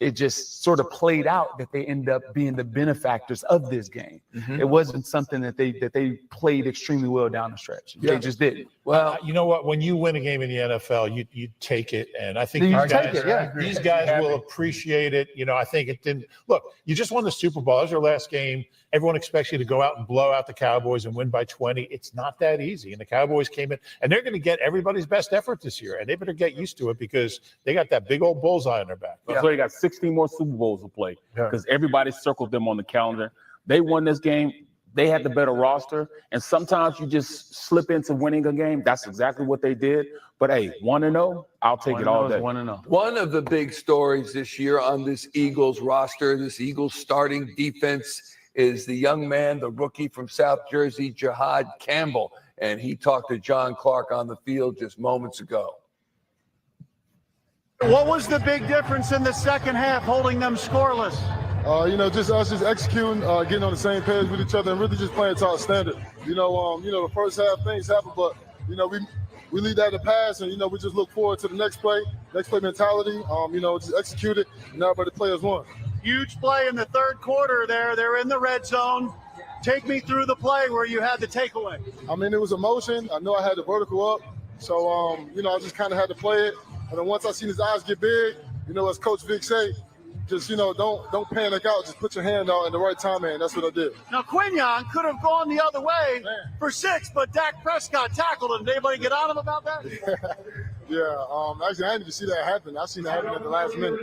It just sort of played out that they end up being the benefactors of this game. Mm-hmm. It wasn't something that they played extremely well down the stretch. Yeah. They just didn't. Well, you know what? When you win a game in the NFL, you take it, and I think these guys will appreciate it. You know, I think it didn't. Look, you just won the Super Bowl. That was your last game. Everyone expects you to go out and blow out the Cowboys and win by 20. It's not that easy. And the Cowboys came in, and they're going to get everybody's best effort this year, and they better get used to it because they got that big old bullseye on their back. Yeah. So they got 16 more Super Bowls to play because everybody circled them on the calendar. They won this game. They had the better roster, and sometimes you just slip into winning a game. That's exactly what they did. But hey, 1-0, I'll take it all day. 1-0. One of the big stories this year on this Eagles roster, this Eagles starting defense, is the young man, the rookie from South Jersey, Jihad Campbell, and he talked to John Clark on the field just moments ago. What was the big difference in the second half, holding them scoreless? Just us executing, getting on the same page with each other, and really just playing to our standard. The first half things happen, but we lead that to pass, and we just look forward to the next play mentality. Just execute it, and everybody play as one. Huge play in the third quarter there. They're in the red zone. Take me through the play where you had the takeaway. It was a motion. I know I had the vertical up, so I just kind of had to play it. And then once I seen his eyes get big, as Coach Vic say, just don't panic out. Just put your hand out at the right time, man. That's what I did. Now Quignon could have gone the other way for 6, but Dak Prescott tackled him. Did anybody get on him about that? Yeah. Actually, I didn't even see that happen. I seen that happen at the last minute.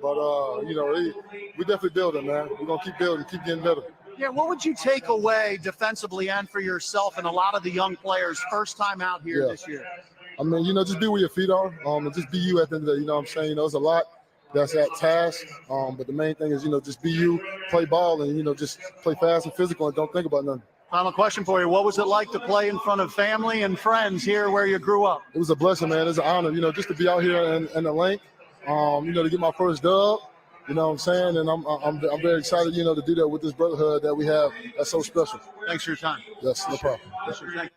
But we definitely building, man. We're gonna keep building, keep getting better. Yeah. What would you take away defensively and for yourself and a lot of the young players first time out here this year? Just be where your feet are, and just be you at the end of the day. You know what I'm saying? There's a lot that's at task, but the main thing is, just be you, play ball, and, just play fast and physical and don't think about nothing. Final question for you. What was it like to play in front of family and friends here where you grew up? It was a blessing, man. It's an honor, just to be out here in the link, to get my first dub, you know what I'm saying? And I'm very excited, to do that with this brotherhood that we have that's so special. Thanks for your time. Yes, no problem. Yes, sir. Thank you.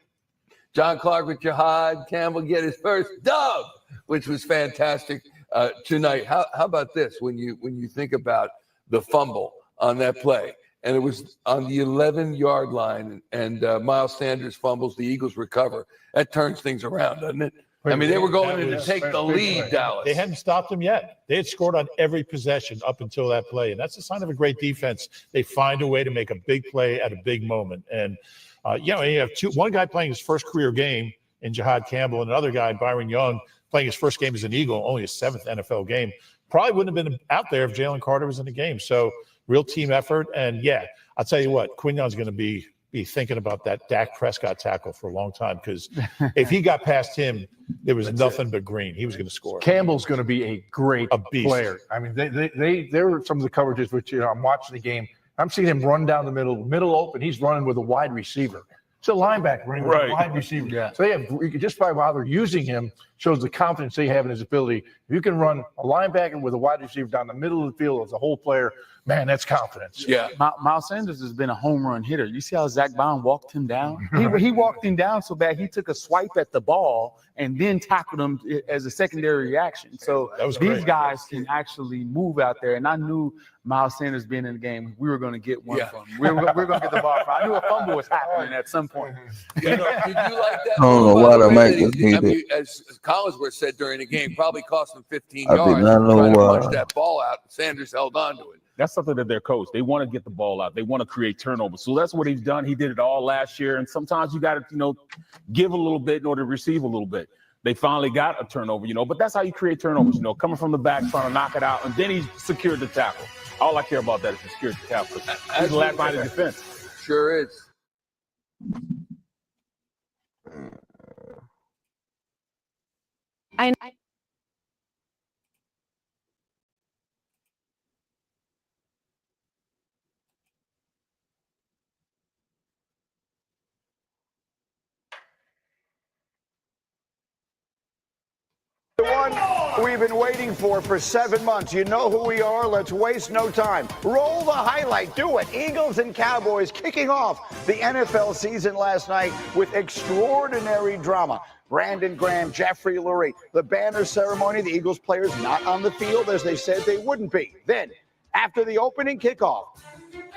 John Clark with Jihad Campbell get his first dub, which was fantastic tonight. How about this? When you think about the fumble on that play, and it was on the 11-yard line, and Miles Sanders fumbles, the Eagles recover. That turns things around, doesn't it? They were going in to take the lead, Dallas. They hadn't stopped them yet. They had scored on every possession up until that play, and that's a sign of a great defense. They find a way to make a big play at a big moment, and you have one guy playing his first career game in Jihad Campbell, and another guy, Byron Young, playing his first game as an Eagle, only his 7th NFL game. Probably wouldn't have been out there if Jalen Carter was in the game. So real team effort. And I'll tell you what, Quignon's going to be thinking about that Dak Prescott tackle for a long time, because if he got past him, there was nothing but green. He was going to score. Campbell's going to be a great player. They were some of the coverages which I'm watching the game. I'm seeing him run down the middle open. He's running with a wide receiver. It's a linebacker running with a wide receiver. Yeah. So they have, just by how they're using him shows the confidence they have in his ability. If you can run a linebacker with a wide receiver down the middle of the field as a whole player, man, that's confidence. Yeah. Miles Sanders has been a home run hitter. You see how Zach Bond walked him down? He walked him down so bad he took a swipe at the ball and then tackled him as a secondary reaction. So these guys can actually move out there. And I knew Miles Sanders being in the game, we were going to get one from him. We were going to get the ball from him. I knew a fumble was happening at some point. Did you like that? I don't know why the mic was I muted. mean, as Collinsworth said during the game, probably cost him 15 I did yards. not know trying to why. punch that ball out. Sanders held on to it. That's something that they're coached. They want to get the ball out. They want to create turnovers. So that's what he's done. He did it all last year. And sometimes you got to, give a little bit in order to receive a little bit. They finally got a turnover, but that's how you create turnovers, coming from the back, trying to knock it out. And then he secured the tackle. All I care about that is he secured the tackle. He's the last line of defense. Sure is. I The one we've been waiting for 7 months. You know who we are. Let's waste no time. Roll the highlight. Do it. Eagles and Cowboys kicking off the NFL season last night with extraordinary drama. Brandon Graham, Jeffrey Lurie, the banner ceremony, the Eagles players not on the field as they said they wouldn't be. Then, after the opening kickoff,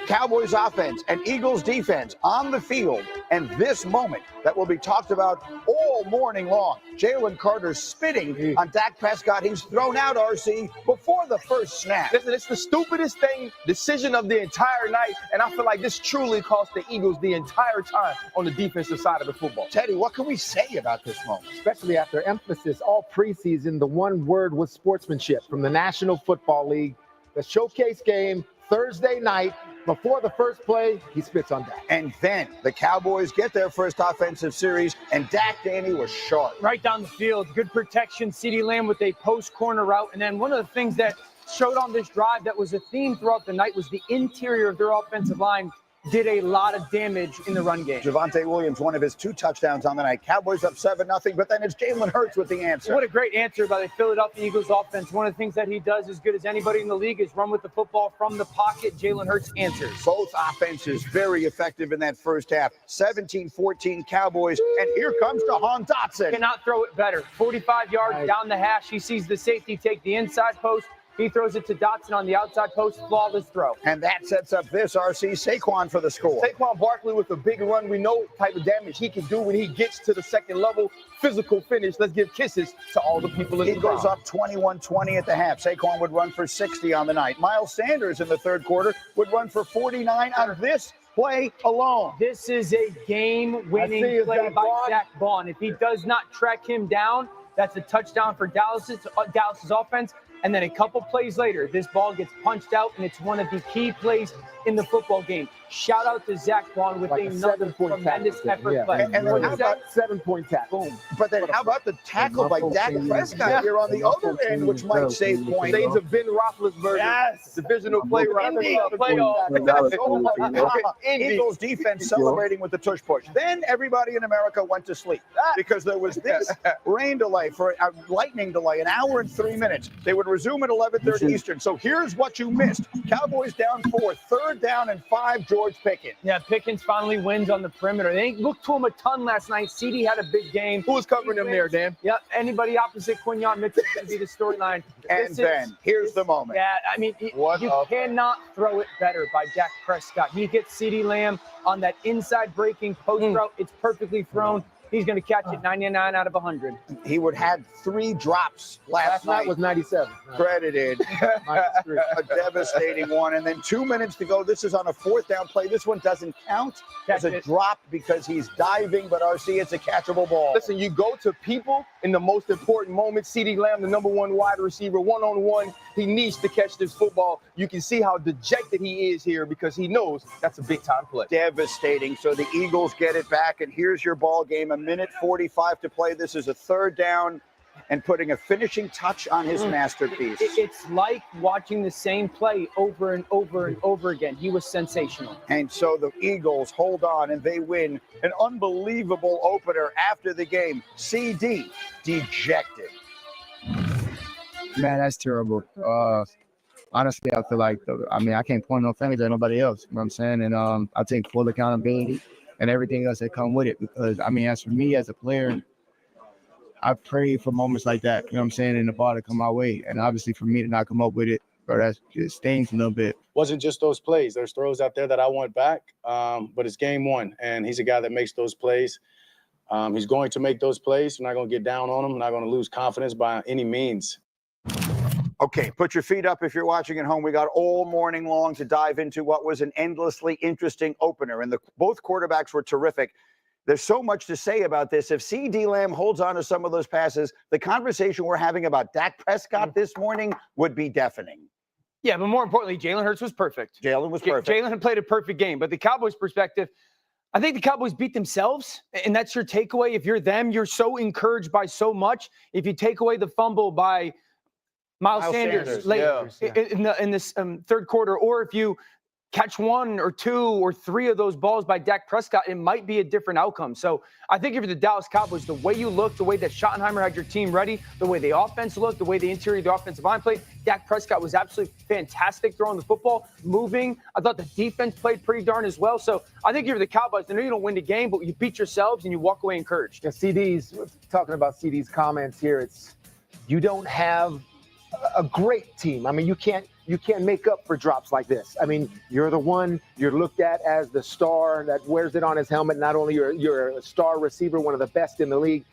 Cowboys offense and Eagles defense on the field, and this moment that will be talked about all morning long. Jalen Carter spitting on Dak Prescott. He's thrown out, RC, before the first snap. Listen, it's the stupidest decision of the entire night, and I feel like this truly cost the Eagles the entire time on the defensive side of the football. Teddy, what can we say about this moment? Especially after emphasis all preseason, the one word was sportsmanship from the National Football League. The showcase game Thursday night, before the first play, he spits on Dak. And then the Cowboys get their first offensive series, and Dak, Danny, was sharp. Right down the field, good protection, CeeDee Lamb with a post corner route. And then one of the things that showed on this drive that was a theme throughout the night was the interior of their offensive line did a lot of damage in the run game. Javonte Williams, one of his 2 touchdowns on the night. Cowboys up 7-0, but then it's Jalen Hurts with the answer. What a great answer by the Philadelphia Eagles offense. One of the things that he does as good as anybody in the league is run with the football from the pocket. Jalen Hurts answers. Both offenses very effective in that first half. 17-14 Cowboys, and here comes Jahan Dotson. Cannot throw it better. 45 yards down the hash. He sees the safety take the inside post. He throws it to Dotson on the outside post, flawless throw. And that sets up this, RC, Saquon for the score. Saquon Barkley with a big run. We know type of damage he can do when he gets to the second level. Physical finish. Let's give kisses to all the people in the crowd. Eagles up 21-20 at the half. Saquon would run for 60 on the night. Miles Sanders in the third quarter would run for 49 on this play alone. This is a game-winning play by Zach Bond. If he does not track him down, that's a touchdown for Dallas's offense. And then a couple plays later, this ball gets punched out, and it's one of the key plays in the football game. Shout out to Zach Bond with another tremendous effort play. And then how about 7-point tackle? Boom. But then how about the tackle by Dak Prescott here on the other end, which might save points? Saints of Ben Roethlisberger. Yes. Divisional play. Eagles defense celebrating with the tush push. Then everybody in America went to sleep because there was this rain delay for a lightning delay, an hour and 3 minutes. They would resume at 11:30 Eastern. So here's what you missed. Cowboys down 4, 3rd down and 5, George Pickens. Yeah, Pickens finally wins on the perimeter. They looked to him a ton last night. CeeDee had a big game. Who was covering him there, Dan? Yeah, anybody opposite Quinyon Mitchell can be the storyline. And then here's the moment. Yeah, I mean, you cannot throw it better by Dak Prescott. He gets CeeDee Lamb on that inside breaking post route. It's perfectly thrown. He's going to catch it 99 out of 100. He would had 3 drops last night. Was 97. Credited. A devastating one. And then 2 minutes to go. This is on a 4th down play. This one doesn't count as a drop because he's diving, but RC, it's a catchable ball. Listen, you go to people in the most important moments. CeeDee Lamb, the number 1 wide receiver, one-on-one. He needs to catch this football. You can see how dejected he is here because he knows that's a big-time play. Devastating. So the Eagles get it back, and here's your ball game. 1:45 to play. This is a 3rd down and putting a finishing touch on his masterpiece. It's like watching the same play over and over and over again. He was sensational. And so the Eagles hold on, and they win an unbelievable opener after the game. CD dejected. Man, that's terrible. honestly, I feel like, I can't point no fingers at nobody else. You know what I'm saying? And I take full accountability and everything else that come with it. Because, as for me as a player, I pray for moments like that, you know what I'm saying, and the ball to come my way. And obviously for me to not come up with it, bro, that just stings a little bit. Wasn't just those plays. There's throws out there that I want back, but it's game one, and he's a guy that makes those plays. He's going to make those plays. We're not going to get down on him. We're not going to lose confidence by any means. Okay, put your feet up if you're watching at home. We got all morning long to dive into what was an endlessly interesting opener, and both quarterbacks were terrific. There's so much to say about this. If CeeDee Lamb holds on to some of those passes, the conversation we're having about Dak Prescott this morning would be deafening. Yeah, but more importantly, Jalen Hurts was perfect. Jalen was perfect. Jalen had played a perfect game. But the Cowboys' perspective, I think the Cowboys beat themselves, and that's your takeaway. If you're them, you're so encouraged by so much. If you take away the fumble by Miles Sanders late in this third quarter, or if you catch 1 or 2 or 3 of those balls by Dak Prescott, it might be a different outcome. So I think if you're the Dallas Cowboys, the way you look, the way that Schottenheimer had your team ready, the way the offense looked, the way the interior of the offensive line played, Dak Prescott was absolutely fantastic throwing the football, moving. I thought the defense played pretty darn as well. So I think if you're the Cowboys, I know you don't win the game, but you beat yourselves and you walk away encouraged. Yeah, talking about CD's comments here, it's you don't have a great team. I mean, you can't make up for drops like this. I mean, you're the one you're looked at as the star that wears it on his helmet. Not only you're a star receiver, one of the best in the league.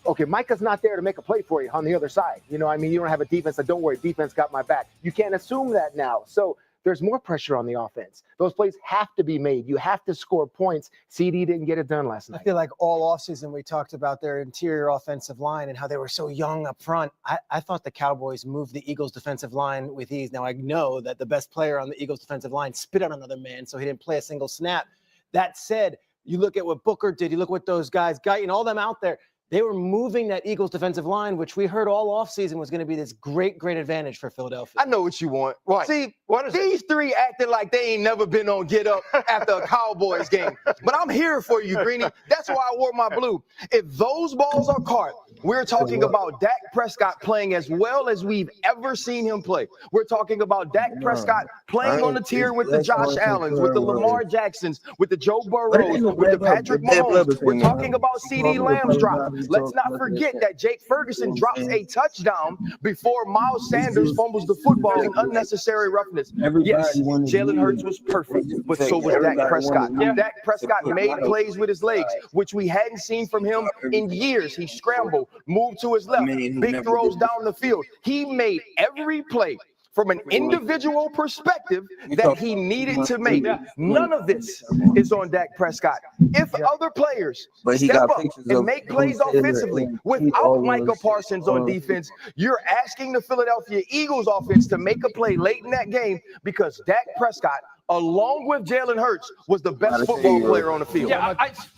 Okay, Micah's not there to make a play for you on the other side. You know, I mean, you don't have a defense that, don't worry, defense got my back. You can't assume that now. So there's more pressure on the offense. Those plays have to be made. You have to score points. CD didn't get it done last night. I feel like all offseason we talked about their interior offensive line and how they were so young up front. I thought the Cowboys moved the Eagles defensive line with ease. Now I know that the best player on the Eagles defensive line spit on another man, so he didn't play a single snap. That said, you look at what Booker did, you look what those guys, Guyton, all them out there, they were moving that Eagles defensive line, which we heard all offseason was going to be this great, great advantage for Philadelphia. I know what you want. What? See, these three acting like they ain't never been on Get Up after a Cowboys game. But I'm here for you, Greeny. That's why I wore my blue. If those balls are caught, we're talking about Dak Prescott playing as well as we've ever seen him play. We're talking about Dak Prescott playing on the tier with the Josh Allens, with the Lamar Jacksons, with the Joe Burrows, with the Patrick Mahomes. We're talking about CeeDee Lamb's drop. Let's not forget that Jake Ferguson drops a touchdown before Miles Sanders fumbles the football in unnecessary roughness. Yes, Jalen Hurts was perfect, but so was Dak Prescott. Dak Prescott made plays with his legs, which we hadn't seen from him in years. He scrambled, moved to his left, big throws down the field. He made every play from an individual perspective that he needed to make. None of this is on Dak Prescott. If other players step up and make plays offensively without Micah Parsons on defense, you're asking the Philadelphia Eagles offense to make a play late in that game because Dak Prescott, along with Jalen Hurts, was the best football player on the field.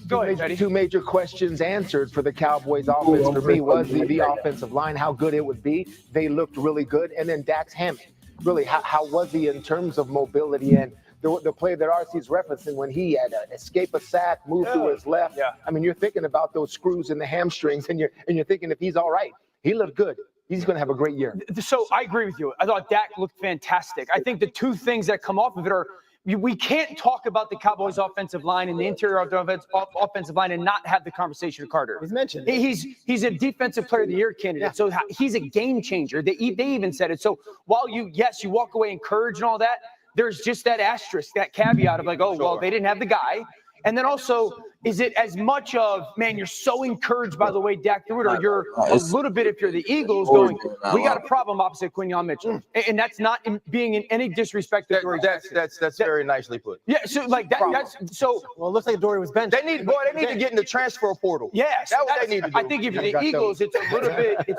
Go ahead, Eddie. Two major questions answered for the Cowboys offense for me was the offensive line, how good it would be. They looked really good. And then Dak's hammy. Really, how was he in terms of mobility and the play that RC's referencing when he had to escape a sack, move to his left? I mean, you're thinking about those screws in the hamstrings, and you're thinking if he's all right, he looked good. He's going to have a great year. So I agree with you. I thought Dak looked fantastic. I think the two things that come off of it are we can't talk about the Cowboys' offensive line and the interior of the offensive line and not have the conversation of Carter. He's mentioned. He's a defensive player of the year candidate. So he's a game changer. They even said it. So while you walk away encouraged and all that, there's just that asterisk, that caveat of like, oh, well, they didn't have the guy. And then also, is it as much of, man, you're so encouraged by the way Dak threw it, or you're a little bit, if you're the Eagles, going, we got a problem opposite Quinyon Mitchell. And that's not being in any disrespect to Dory. That's very nicely put. Yeah, so like that, that's so. Well, it looks like Dory was benched. They need to get in the transfer portal. Yes, that's what they need to do. I think if you're the Eagles, it's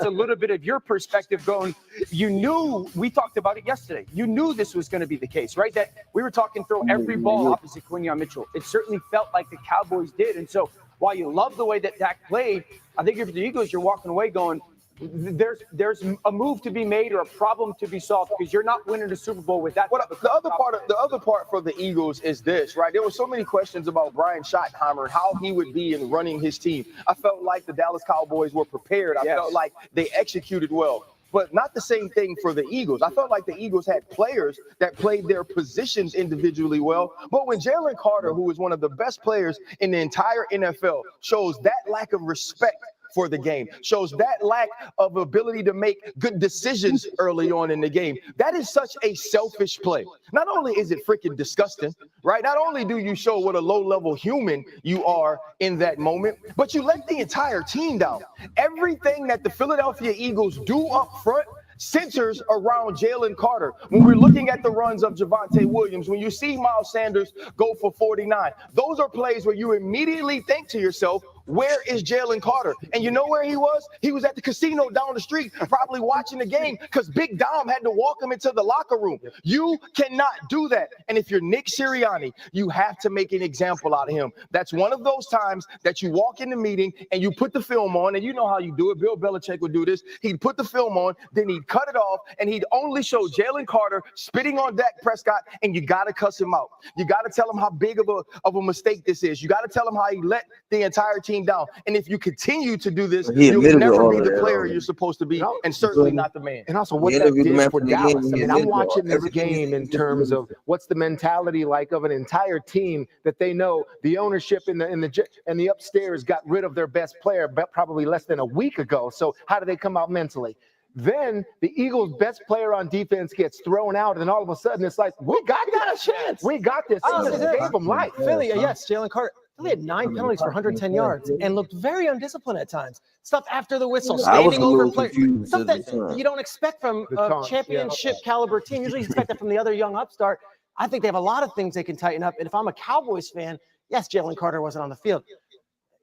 a little bit of your perspective going, you knew, we talked about it yesterday. You knew this was going to be the case, right? That we were talking throw every ball opposite Quinyon Mitchell. It certainly felt like the Cowboys did. And so while you love the way that Dak played, I think if you're the Eagles, you're walking away going, there's a move to be made or a problem to be solved because you're not winning the Super Bowl with that. The other part for the Eagles is this, right? There were so many questions about Brian Schottenheimer and how he would be in running his team. I felt like the Dallas Cowboys were prepared. I felt like they executed well. but not the same thing for the Eagles. I felt like the Eagles had players that played their positions individually well, but when Jalen Carter, who is one of the best players in the entire NFL, shows that lack of respect for the game, shows that lack of ability to make good decisions early on in the game. That is such a selfish play. Not only is it freaking disgusting, right? Not only do you show what a low-level human you are in that moment, but you let the entire team down. Everything that the Philadelphia Eagles do up front centers around Jalen Carter. When we're looking at the runs of Javonte Williams, when you see Miles Sanders go for 49, those are plays where you immediately think to yourself, where is Jalen Carter? And you know where he was? He was at the casino down the street, probably watching the game because Big Dom had to walk him into the locker room. You cannot do that. And if you're Nick Sirianni, you have to make an example out of him. That's one of those times that you walk in the meeting and you put the film on, and you know how you do it. Bill Belichick would do this. He'd put the film on, then he'd cut it off, and he'd only show Jalen Carter spitting on Dak Prescott, and you got to cuss him out. You got to tell him how big of a mistake this is. You got to tell him how he let the entire team down. And if you continue to do this, you'll never be the player you're supposed to be, and certainly not the man. And also what that did for Dallas. I mean, I'm watching this game in terms of what's the mentality like of an entire team that they know the ownership and the upstairs got rid of their best player probably less than a week ago. So how do they come out mentally? Then the Eagles' best player on defense gets thrown out, and all of a sudden it's like, we got a chance. We got this. They gave them life. Philly, yes, Jalen Carter. Philly had 9 penalties for 110 yards and looked very undisciplined at times. Stuff after the whistle, standing over players, stuff that you don't expect from a championship caliber team. Usually you expect that from the other young upstart. I think they have a lot of things they can tighten up. And if I'm a Cowboys fan, yes, Jalen Carter wasn't on the field.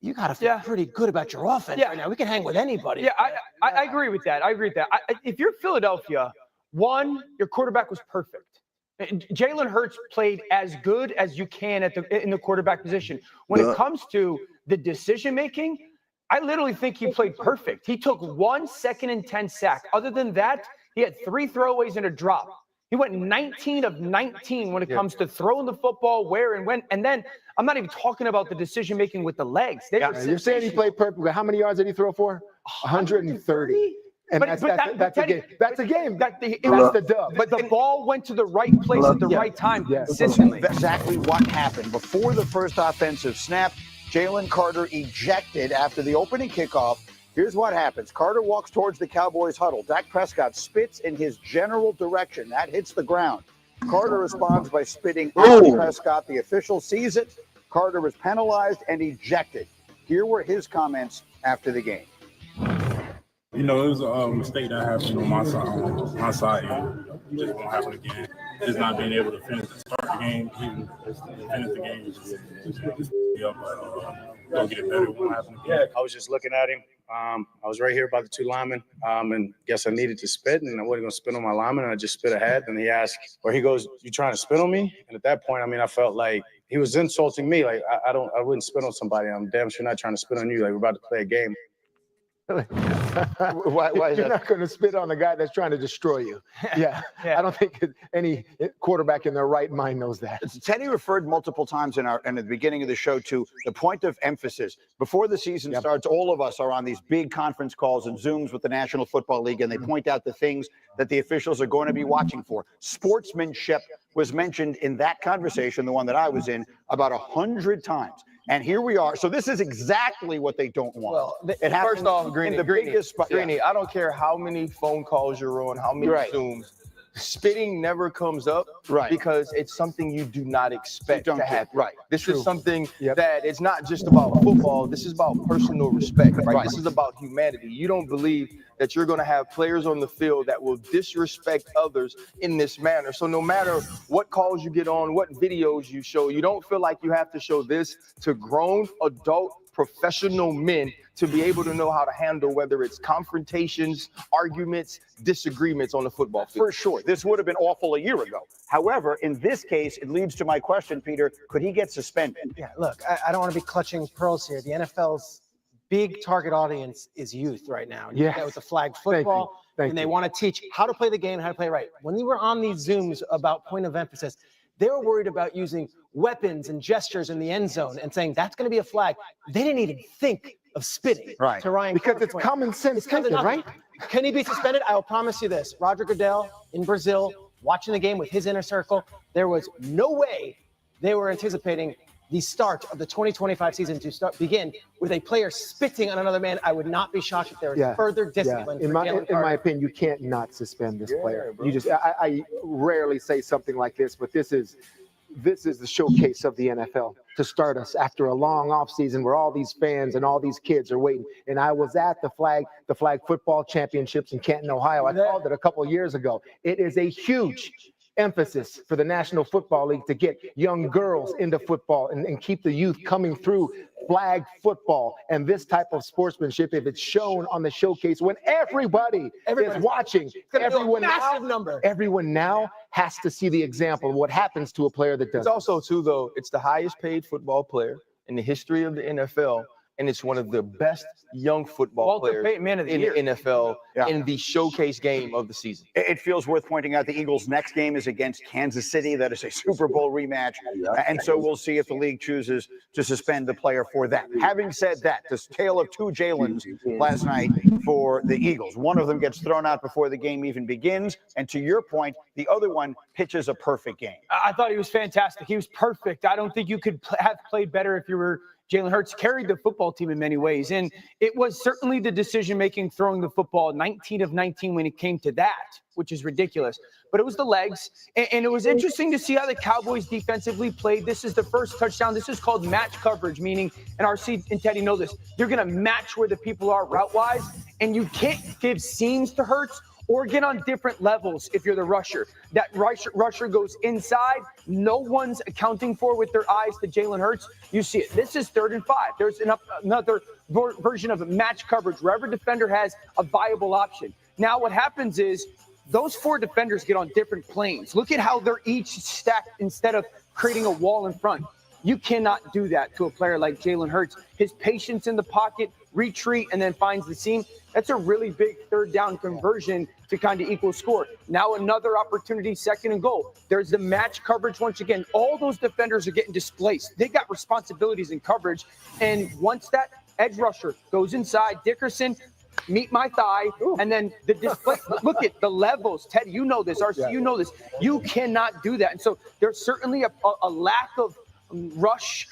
You got to feel pretty good about your offense right now. We can hang with anybody. Yeah, I agree with that. If you're Philadelphia, one, your quarterback was perfect. Jalen Hurts played as good as you can in the quarterback position. When it comes to the decision making, I literally think he played perfect. He took 1 2nd and 10 sack. Other than that, he had 3 throwaways and a drop. He went 19 of 19 when it comes to throwing the football, where and when. And then I'm not even talking about the decision making with the legs. You're saying he played perfect. How many yards did he throw for? 130. And that's a game. That's a game. That's the dub. But the ball went to the right place at the right time consistently. Exactly what happened. Before the first offensive snap, Jalen Carter ejected after the opening kickoff. Here's what happens. Carter walks towards the Cowboys huddle. Dak Prescott spits in his general direction. That hits the ground. Carter responds by spitting on Prescott. The official sees it. Carter was penalized and ejected. Here were his comments after the game. You know, it was a mistake that happened on my side. And it just won't happen again. Just not being able to finish the start the game, even finish the game, just don't get it better. It won't happen again. I was just looking at him. I was right here by the 2 linemen, and guess I needed to spit, and I wasn't going to spit on my lineman, and I just spit ahead. And he asked, or he goes, "You trying to spit on me?" And at that point, I mean, I felt like he was insulting me. Like I wouldn't spit on somebody. I'm damn sure not trying to spit on you. Like we're about to play a game. Why is You're not going to spit on the guy that's trying to destroy you. Yeah. I don't think any quarterback in their right mind knows that. Teddy referred multiple times in the beginning of the show to the point of emphasis. Before the season starts, all of us are on these big conference calls and Zooms with the National Football League, and they point out the things that the officials are going to be watching for. Sportsmanship was mentioned in that conversation, the one that I was in, about 100 times. And here we are. So this is exactly what they don't want. Well, it first off, Greeny, Greeny, I don't care how many phone calls you're on, how many Zooms. Spitting never comes up because it's something you do not expect to happen. This is something that it's not just about football. This is about personal respect. This is about humanity. You don't believe that you're going to have players on the field that will disrespect others in this manner. So no matter what calls you get on, what videos you show, you don't feel like you have to show this to grown adult professional men to be able to know how to handle whether it's confrontations, arguments, disagreements on the football field. For sure. This would have been awful a year ago. However, in this case, it leads to my question, Peter, could he get suspended? Yeah, look, I don't want to be clutching pearls here. The NFL's big target audience is youth right now. And you get that with the flag football, and they want to teach how to play the game and how to play right. When we were on these Zooms about point of emphasis, they were worried about using weapons and gestures in the end zone and saying that's going to be a flag. They didn't even think of spitting to Ryan. Because it's common sense thinking, right? Can he be suspended? I will promise you this. Roger Goodell in Brazil, watching the game with his inner circle, there was no way they were anticipating the start of the 2025 season to begin with a player spitting on another man. I would not be shocked if there was further discipline. In my opinion, you can't not suspend this player. You just, I rarely say something like this, but this is the showcase of the NFL to start us after a long offseason where all these fans and all these kids are waiting. And I was at the flag football championships in Canton, Ohio. I called it a couple years ago. It is a huge emphasis for the National Football League to get young girls into football and keep the youth coming through flag football and this type of sportsmanship. If it's shown on the showcase when everybody is watching, everyone now has to see the example of what happens to a player that does. It's also too, though, it's the highest paid football player in the history of the NFL. And it's one of the best young football players in the NFL in the showcase game of the season. It feels worth pointing out the Eagles' next game is against Kansas City. That is a Super Bowl rematch. And so we'll see if the league chooses to suspend the player for that. Having said that, this tale of two Jalen's last night for the Eagles. One of them gets thrown out before the game even begins. And to your point, the other one pitches a perfect game. I thought he was fantastic. He was perfect. I don't think you could have played better if you were Jalen Hurts. Carried the football team in many ways, and it was certainly the decision-making throwing the football, 19 of 19 when it came to that, which is ridiculous. But it was the legs, and it was interesting to see how the Cowboys defensively played. This is the first touchdown. This is called match coverage, meaning, and RC and Teddy know this, you're going to match where the people are route-wise, and you can't give seams to Hurts or get on different levels if you're the rusher. That rusher goes inside. No one's accounting for with their eyes to Jalen Hurts. You see it. This is 3rd and 5. There's another version of match coverage where every defender has a viable option. Now what happens is those 4 defenders get on different planes. Look at how they're each stacked instead of creating a wall in front. You cannot do that to a player like Jalen Hurts. His patience in the pocket, retreat, and then finds the seam. That's a really big 3rd down conversion to kind of equal score. Now another opportunity, 2nd and goal. There's the match coverage once again. All those defenders are getting displaced. They got responsibilities in coverage. And once that edge rusher goes inside, Dickerson, meet my thigh, and then the display. Look at the levels. Ted, you know this. RC, you know this. You cannot do that. And so there's certainly a lack of rush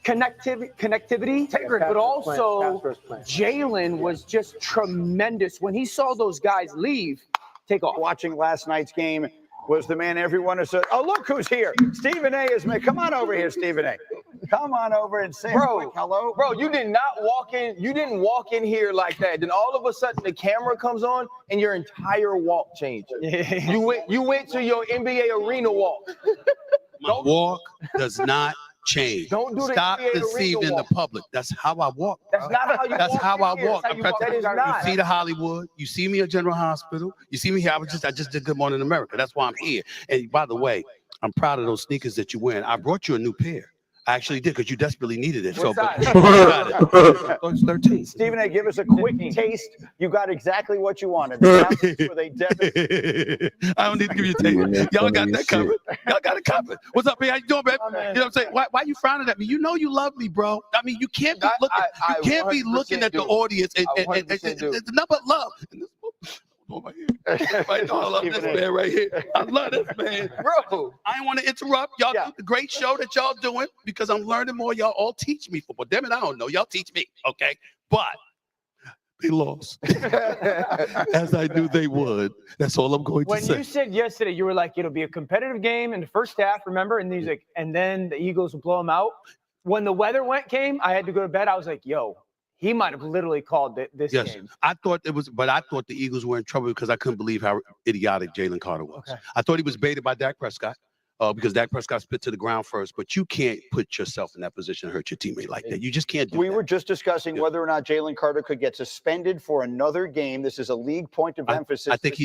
connectivity, but also Jalen was just tremendous. When he saw those guys leave, take off. Watching last night's game was the man everyone has said, oh, look who's here. Stephen A. is me. Come on over here, Stephen A. Come on over and say hello. Bro, you did not walk in. You didn't walk in here like that. Then all of a sudden the camera comes on and your entire walk changed. You went to your NBA arena walk. My walk does not change. Don't do Stop deceiving the public. That's how I walk. That's not how you That's walk. how I walk. That is not. You see the Hollywood. You see me at General Hospital. You see me here. I just did Good Morning America. That's why I'm here. And by the way, I'm proud of those sneakers that you're wearing. I brought you a new pair. I actually did because you desperately needed it. So, but you got it. It's 13. Stephen A., give us a quick taste. You got exactly what you wanted. They I don't need to give you a taste. Y'all got that covered. Y'all got it covered. What's up, man? How you doing, baby? You know what I'm saying? Why you frowning at me? You know you love me, bro. I mean, you can't be looking. You can't be looking at the audience and it's nothing but love. I love this man right here. I love this man. Bro, I didn't want to interrupt. Y'all do the great show that y'all doing because I'm learning more. Y'all all teach me football. Damn it, I don't know. Y'all teach me, okay? But they lost. As I knew they would. That's all I'm going to say. When you said yesterday, you were like, it'll be a competitive game in the first half, remember? And he's like, and then the Eagles will blow them out. When the weather came, I had to go to bed. I was like, yo, he might have literally called this game. I thought it was, but I thought the Eagles were in trouble because I couldn't believe how idiotic Jalen Carter was. Okay. I thought he was baited by Dak Prescott because Dak Prescott spit to the ground first, but you can't put yourself in that position and hurt your teammate like that. You just can't do that. We were just discussing whether or not Jalen Carter could get suspended for another game. This is a league point of emphasis. I think he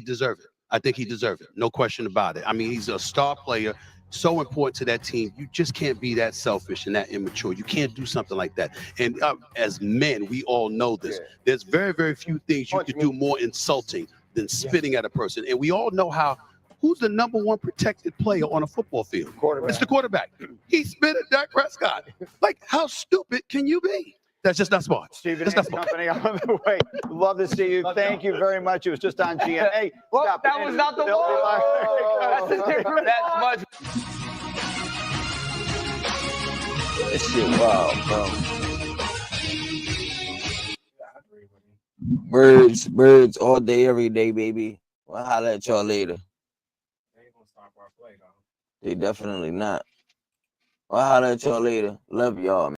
deserved it. I think he deserved it. No question about it. I mean, he's a star player. So important to that team. You just can't be that selfish and that immature. You can't do something like that. And as men, we all know this. There's very, very few things you can do more insulting than spitting at a person. And we all know who's the #1 protected player on a football field? It's the quarterback. He spit at Dak Prescott. Like, how stupid can you be? That's just not smart. Stephen That's and not smart. company on the way. Love to see you. Thank you very much. It was just on GMA. Well, Stop. that was not the They'll be live. one. That's a different That's much. That shit wild, bro. Birds all day, every day, baby. Well, holla at y'all later. They ain't gonna stop our play, though. They definitely not. Well, holla at y'all later. Love y'all, man.